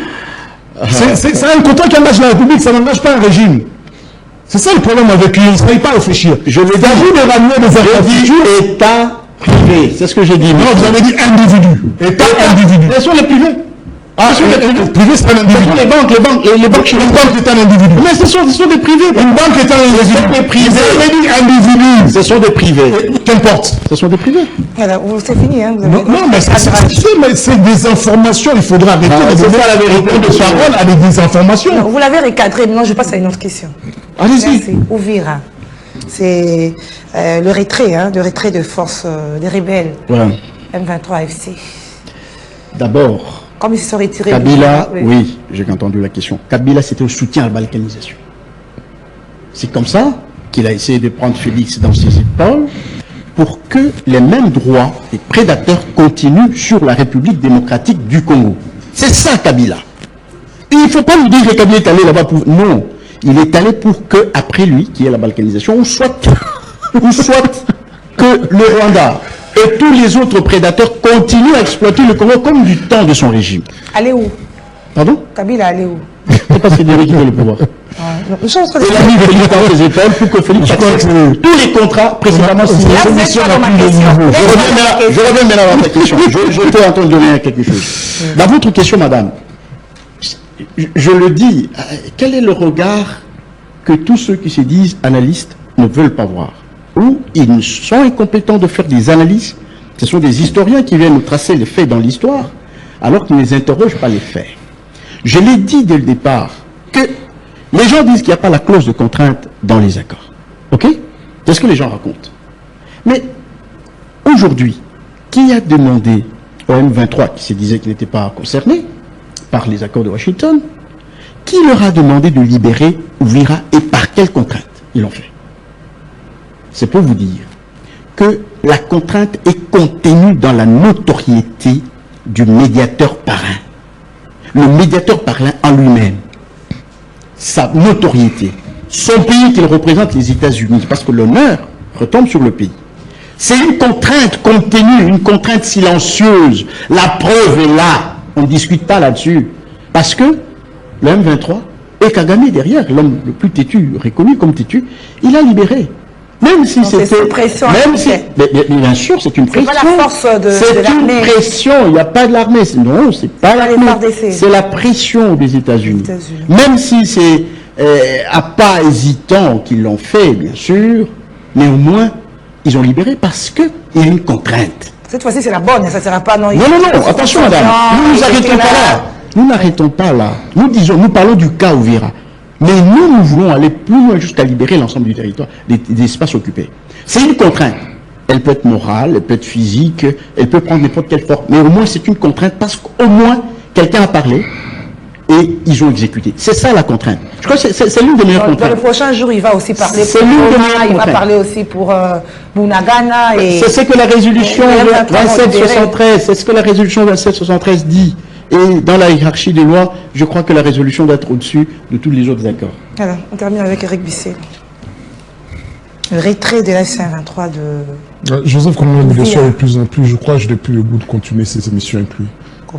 C'est un contrat qui engage la République, ça n'engage pas un régime. C'est ça le problème avec lui, ils ne savent pas réfléchir. Je veux dire, vous de ramener des infrastructures. État privé, c'est ce que j'ai dit. Non, vous avez dit individu. État individu. Quels sont les privés? Ah, les privés, c'est un individu. Les banques chez une banque est un individu. Mais ce sont des privés. Une banque est un individu. Ce sont des privés. Vous avez dit individu. Ce sont des privés. Qu'importe. Ce sont des privés. Alors, c'est fini, hein. Non, mais c'est des informations. Il faudra arrêter de donner la vérité de parole à des désinformations. Vous l'avez recadré. Maintenant, je passe à une autre question. Allez-y. Ouvira. C'est le retrait de forces des rebelles. Voilà. M23 FC. D'abord, comme ils se sont retirés. Kabila, oui, j'ai entendu la question. Kabila, c'était le soutien à la balkanisation. C'est comme ça qu'il a essayé de prendre Félix dans ses épaules pour que les mêmes droits des prédateurs continuent sur la République démocratique du Congo. C'est ça, Kabila. Et il ne faut pas nous dire que Kabila est allé là-bas pour... Non, il est allé pour que, après lui, qui est la balkanisation, ou soit que le Rwanda et tous les autres prédateurs continuent à exploiter le Congo comme du temps de son régime. Allez où? Pardon? Kabila, allez où? C'est pas Frédéric qui veut le pouvoir. Il a mis Félix dans ses épaules pour que Félix accepte tous les contrats précédemment signés. Je reviens maintenant à ta question. Je peux entendre donner quelque chose. Dans votre question, madame, je le dis, quel est le regard que tous ceux qui se disent analystes ne veulent pas voir? Ou ils sont incompétents de faire des analyses. Ce sont des historiens qui viennent nous tracer les faits dans l'histoire, alors qu'ils ne les interrogent pas les faits. Je l'ai dit dès le départ, que les gens disent qu'il n'y a pas la clause de contrainte dans les accords. Ok? C'est ce que les gens racontent. Mais aujourd'hui, qui a demandé au M23, qui se disait qu'il n'était pas concerné par les accords de Washington, qui leur a demandé de libérer Ouvira et par quelle contrainte ils l'ont fait? C'est pour vous dire que la contrainte est contenue dans la notoriété du médiateur parrain. Le médiateur parrain en lui-même, sa notoriété, son pays qu'il représente, les États-Unis, parce que l'honneur retombe sur le pays. C'est une contrainte contenue, une contrainte silencieuse. La preuve est là. On ne discute pas là-dessus. Parce que le M23 et Kagame derrière, l'homme le plus têtu, reconnu comme têtu, il a libéré. Même si c'était... Même si, mais bien sûr, c'est une pression. C'est pas la force de l'armée. C'est une pression, il n'y a pas de l'armée. Non, c'est pas l'armée. C'est la pression des États-Unis. Même si c'est à pas hésitant qu'ils l'ont fait, bien sûr, mais au moins, ils ont libéré parce qu'il y a une contrainte. Cette fois-ci, c'est la bonne, ça ne sera pas... Non, attention, madame. Nous nous arrêtons pas là. Nous n'arrêtons pas là. Nous parlons du cas Ouvira. Mais nous voulons aller plus loin jusqu'à libérer l'ensemble du territoire, des espaces occupés. C'est une contrainte. Elle peut être morale, elle peut être physique, elle peut prendre n'importe quelle forme. Mais au moins, c'est une contrainte parce qu'au moins, quelqu'un a parlé et ils ont exécuté. C'est ça la contrainte. Je crois que c'est l'une des meilleures contraintes. Dans le prochain jour, il va aussi parler pour Roma, il va parler aussi pour Bunagana. C'est ce que la résolution 2773, c'est ce que la résolution 2773 dit. Et dans la hiérarchie des lois, je crois que la résolution doit être au-dessus de tous les autres accords. Alors, on termine avec Eric Bissel. Le retrait de la SN23 de... Joseph, comme l'émission est de plus en plus, je crois que je n'ai plus le goût de continuer ces émissions avec lui.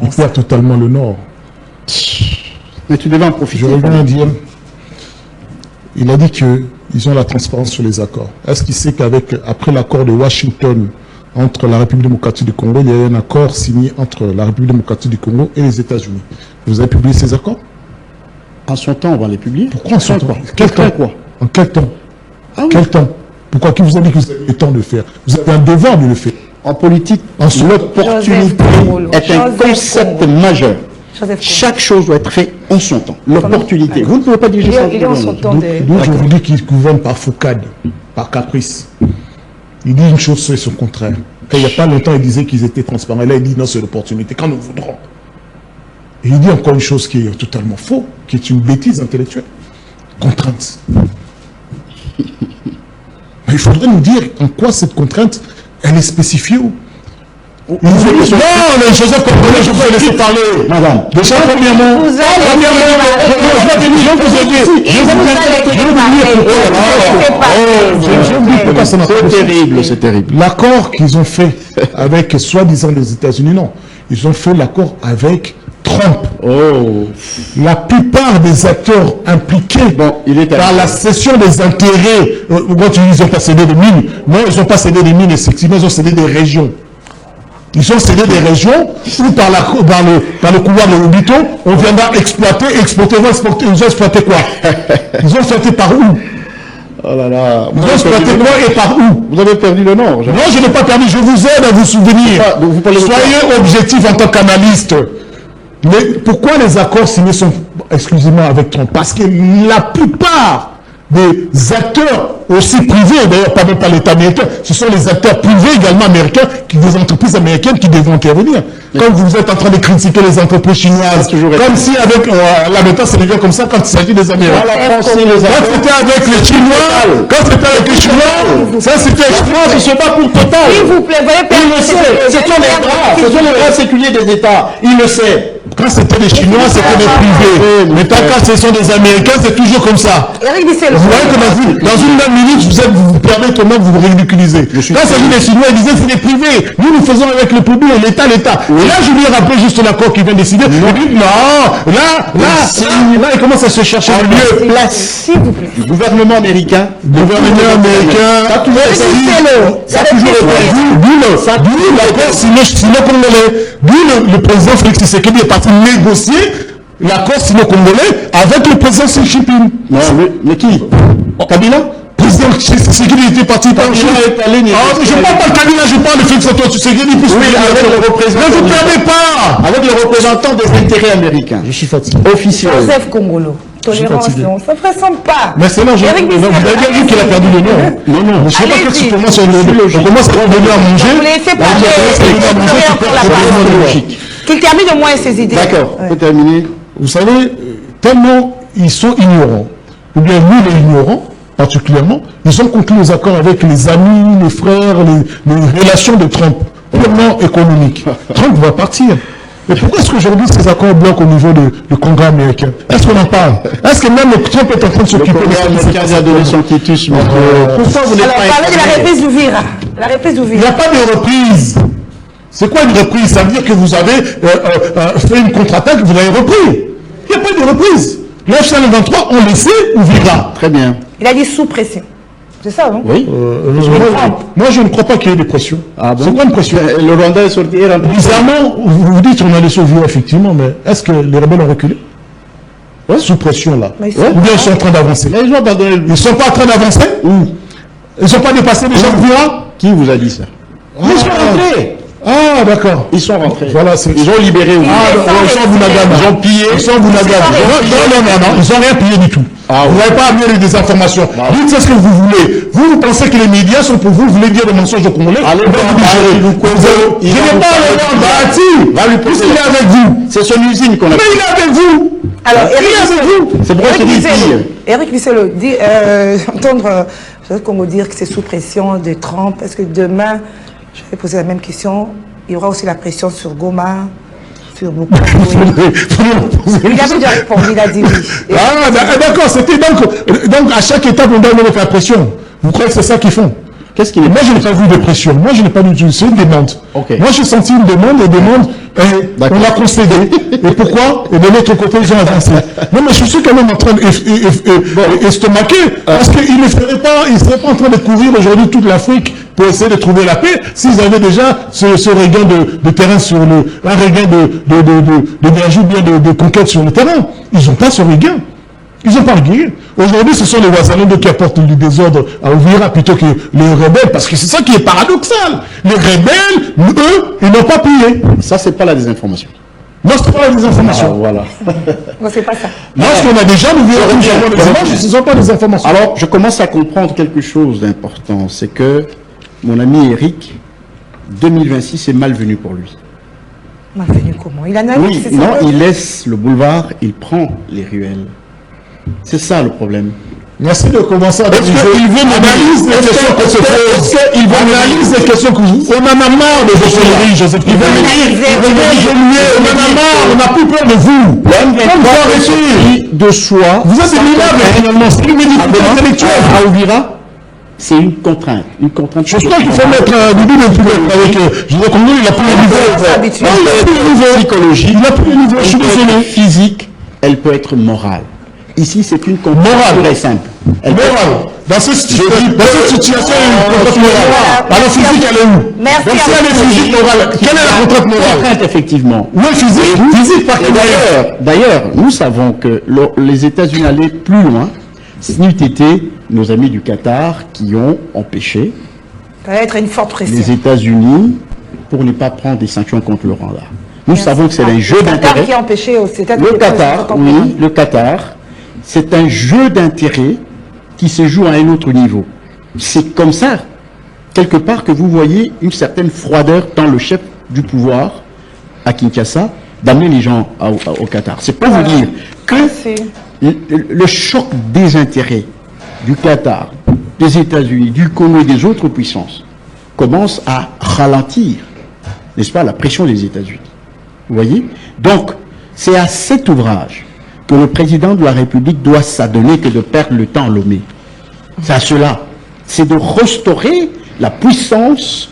Il perd totalement le Nord. Mais tu devais en profiter. Je reviens à dire, il a dit qu'ils ont la transparence sur les accords. Est-ce qu'il sait qu'après l'accord de Washington entre la République démocratique du Congo, il y a eu un accord signé entre la République démocratique du Congo et les États-Unis? Vous avez publié ces accords? En son temps, on va les publier. Pourquoi en son temps? Quel temps? En quel temps? Quel temps? Pourquoi? Qui vous a dit que vous avez le temps de le faire? Vous avez un devoir de le faire. En politique, l'opportunité est un concept majeur. Joseph Chaque chose doit être faite en son temps. L'opportunité. Vous ne pouvez pas diriger ça. Il est en son temps. Donc je vous dis qu'il gouverne par focade, par caprice. Il dit une chose, c'est son contraire. Quand il n'y a pas longtemps, il disait qu'ils étaient transparents. Là, il dit non, c'est l'opportunité. Quand nous voudrons. Et il dit encore une chose qui est totalement faux, qui est une bêtise intellectuelle. Contrainte. Mais il faudrait nous dire en quoi cette contrainte, elle est spécifiée. Non, mais Joseph, je vous ai laissé parler. Madame. Déjà, premièrement, je vais vous dire pourquoi ça n'a pas C'est terrible, c'est terrible. L'accord qu'ils ont fait avec, soi-disant, les États-Unis, non. Ils ont fait l'accord avec Trump. La plupart des acteurs impliqués par la cession des intérêts, ils n'ont pas cédé des mines. Non, ils n'ont pas cédé des mines, effectivement, ils ont cédé des régions. Ils ont cédé des régions où par le couloir de l'Obito, on viendra exploiter. Ils ont exploité quoi? Ils ont exploité par où? Oh là là. Ils ont exploité quoi et par où? Vous avez perdu le nom. Non, je n'ai pas perdu. Je vous aide à vous souvenir. Soyez objectif en tant qu'analyste. Mais pourquoi les accords signés sont exclusivement avec Trump? Parce que la plupart des acteurs aussi privés, d'ailleurs pas même pas l'État américain, ce sont les acteurs privés également américains, des entreprises américaines qui devront intervenir. Comme vous êtes en train de critiquer les entreprises chinoises, comme si avec la méthode c'est déjà comme ça quand il s'agit des Américains. Quand c'était avec les Chinois, ça c'était France, je ne sais pas pour Total. S'il vous plaît, il le sait, ce sont les bras séculiers des États, il le sait. Quand c'était les Chinois, c'était des privés. Mais tant que ce sont des Américains, c'est toujours comme ça. Vous voyez que dans une même minute, vous permettez même vous ridiculisez. Quand il s'agit des Chinois, ils disaient c'est des privés. Nous faisons avec le public et l'État. Et là, je lui ai rappelé juste l'accord qui vient de décider. Il dit non, là, il commence à se chercher le lieu. S'il vous plaît. Le gouvernement américain. Ça a toujours été l'accord sino-congolais. D'où le président Félix Tshisekedi est parti négocier l'accord sino-congolais avec le président Xi Jinping. Non, mais qui? Kabila? Président Tshisekedi était parti par Chine. Je ne parle pas de Kabila, je parle de Félix Tshisekedi. Oui, avec le représentant. Ne vous perdez pas. Avec le représentant des intérêts américains. Je suis fatigué. Officiel. Joseph Kongolo. Tolérance, non, ça ne ressemble pas. Mais c'est là, vous avez bien vu qu'il a perdu le nom. Non, je ne sais pas que tu commences à on commence à revenir à manger. Vous laissez parler. Qu'il termine au moins ses idées. D'accord, on peut terminer. Vous savez, tellement ils sont ignorants, ou bien nous les ignorants, particulièrement, ils ont conclu des accords avec les amis, les frères, les relations de Trump, purement économiques. Trump va partir. Mais pourquoi est-ce qu'aujourd'hui ces accords bloquent au niveau du Congrès américain? Est-ce qu'on en parle? Est-ce que même Trump est en train de s'occuper de ça? Le Congrès américain a donné son quitus. Pourquoi vous n'êtes pas... Alors, parlez de la reprise d'Ouvira. La reprise Il n'y d'Ouvira. a pas de reprise. C'est quoi une reprise? Ça veut dire que vous avez fait une contre-attaque, vous avez repris. Il n'y a pas de reprise. Le F-23 ont laissé Ouvira. Très bien. Il a dit sous pression. C'est ça, non? Oui. Moi, je ne crois pas qu'il y ait des pressions. Ah bon? C'est quoi une pression? Le Rwanda est sorti. Bizarrement, vous dites qu'on a laissé Ouvira, effectivement, mais est-ce que les rebelles ont reculé? Ouais. Sous pression, là. Ou bien ils sont en train d'avancer? Ils ne sont pas en train d'avancer? Où? Ils ne sont pas dépassés déjà Ouvira? Qui vous a dit ça? Ils sont rentrés. Ah, d'accord. Ils sont rentrés. Voilà, ils ont libéré. Ils sont Bounagama. Ils ont pillé. Ils sont Bounagama. Non. Ils n'ont rien pillé du tout. Vous n'avez pas amené des informations. Dites ce que vous voulez. Vous pensez que les médias sont pour vous. Vous voulez dire des mensonges aux Congolais. Allez, je n'ai pas le bâti. Puisqu'il est avec vous. C'est son usine qu'on a. Mais il est avec vous. Alors, c'est pour ça qu'il dit. Eric Bisselo, entendre Congo dire que c'est sous pression de Trump. Est-ce que demain, je vais poser la même question, il y aura aussi la pression sur Goma, sur Bukavu? Il avait déjà répondu, il a dit oui. Ah, d'accord, c'était donc à chaque étape, on doit mettre la pression. Vous croyez que c'est ça qu'ils font? Qu'est-ce qu'il est? Moi, je n'ai pas vu de pression. Moi, je n'ai pas du tout. C'est une demande. Okay. Moi, j'ai senti une demande, on l'a concédé. Et pourquoi? Et de l'autre côté, ils ont avancé. Non, mais je suis quand même en train d'estomaquer. Parce qu'ils ne seraient pas en train de courir aujourd'hui toute l'Afrique pour essayer de trouver la paix s'ils avaient déjà ce regain de terrain sur un regain d'énergie, bien de conquête sur le terrain. Ils n'ont pas ce regain. Ils n'ont pas regagné. Aujourd'hui, ce sont les Ouazalonde qui apportent du désordre à Ouvira plutôt que les rebelles, parce que c'est ça qui est paradoxal. Les rebelles, eux, ils n'ont pas pillé. Ça, c'est pas la désinformation. Non, ce pas des informations. Voilà. Non, c'est pas ça. Non, ce qu'on a déjà, nous verrons les images, ce ne sont pas des informations. Alors, je commence à comprendre quelque chose d'important. C'est que mon ami Eric, 2026 est malvenu pour lui. Malvenu comment? Il analyse, Oui, c'est ça? non, il laisse le boulevard, il prend les ruelles. C'est ça le problème. Merci de commencer à Est-ce qu'il veut analyse les questions que se posent. Il veut analyse les questions que vous. On en a marre de vos conneries, Joseph. Il veut on en a marre, on n'a plus peur de vous. Comme vous arrêtez De soi. Vous êtes des minables, finalement. C'est une médicité intellectuelle. À Ouvira, c'est une contrainte. Une contrainte. Je crois qu'il faut mettre un début de plus avec. Je veux qu'on il n'a plus le niveau. Non, il n'a plus le niveau psychologique. Il n'a plus le niveau. Je suis désolé. Physique, elle peut être morale. Ici, c'est une contrainte très simple. Morale. Dans cette situation, il y a une contrainte morale. Alors, physique, elle est où? Merci. Donc, si elle est physique morale, quelle est la contrainte morale? Contrainte, effectivement. Oui, physique par D'ailleurs, nous savons que les États-Unis allaient plus loin. Ce n'eût été nos amis du Qatar qui ont empêché Ça va être une forte pression. les États-Unis pour ne pas prendre des sanctions contre le Rwanda. Nous savons que c'est un jeu Le Qatar d'intérêt. qui a empêché aussi. Le Qatar, oui, le Qatar, c'est un jeu d'intérêt qui se joue à un autre niveau. C'est comme ça, quelque part, que vous voyez une certaine froideur dans le chef du pouvoir à Kinshasa d'amener les gens au Qatar. C'est pour vous dire que le choc des intérêts du Qatar, des États-Unis, du Congo et des autres puissances commence à ralentir, n'est-ce pas, la pression des États-Unis. Vous voyez? Donc, c'est à cet ouvrage que le président de la République doit s'adonner que de perdre le temps à Lomé. C'est à cela. C'est de restaurer la puissance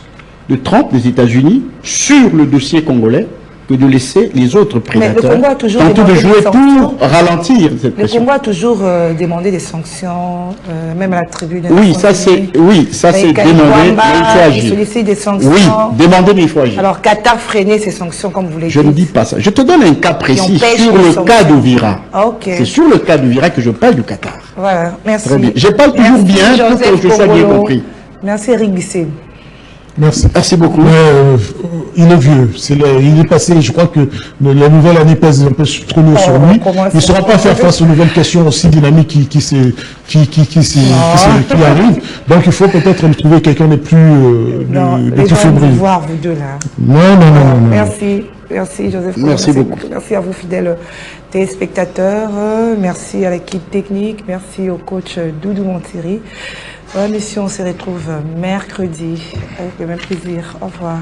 de Trump des États-Unis sur le dossier congolais que de laisser les autres prédateurs tenter de jouer pour ralentir cette pression. Le Congo a toujours demandé des sanctions, même à la tribune. Oui, ça c'est demandé, mais il faut agir. Sollicite des sanctions. Oui, demander, mais il faut agir. Alors Qatar freinait ces sanctions, comme vous l'avez dit. Je ne dis pas ça. Je te donne un cas précis sur le cas d'Ouvira. Ok. C'est sur le cas d'Ouvira que je parle du Qatar. Voilà, merci. Très bien. Je parle toujours bien pour que je sois bien compris. Merci Eric Bissé. Merci. Merci beaucoup. Il est vieux. Il est passé, je crois que la nouvelle année pèse un peu trop lourd sur lui. Il ne saura pas faire face aux nouvelles questions aussi dynamiques qui arrivent. Donc il faut peut-être trouver quelqu'un de plus fébrile. Voir vous deux là. Non. Merci. Merci Joseph. Merci beaucoup. Merci à vous fidèles téléspectateurs. Merci à l'équipe technique. Merci au coach Doudou Montieri. Voilà, mission, on se retrouve mercredi avec le même plaisir. Au revoir.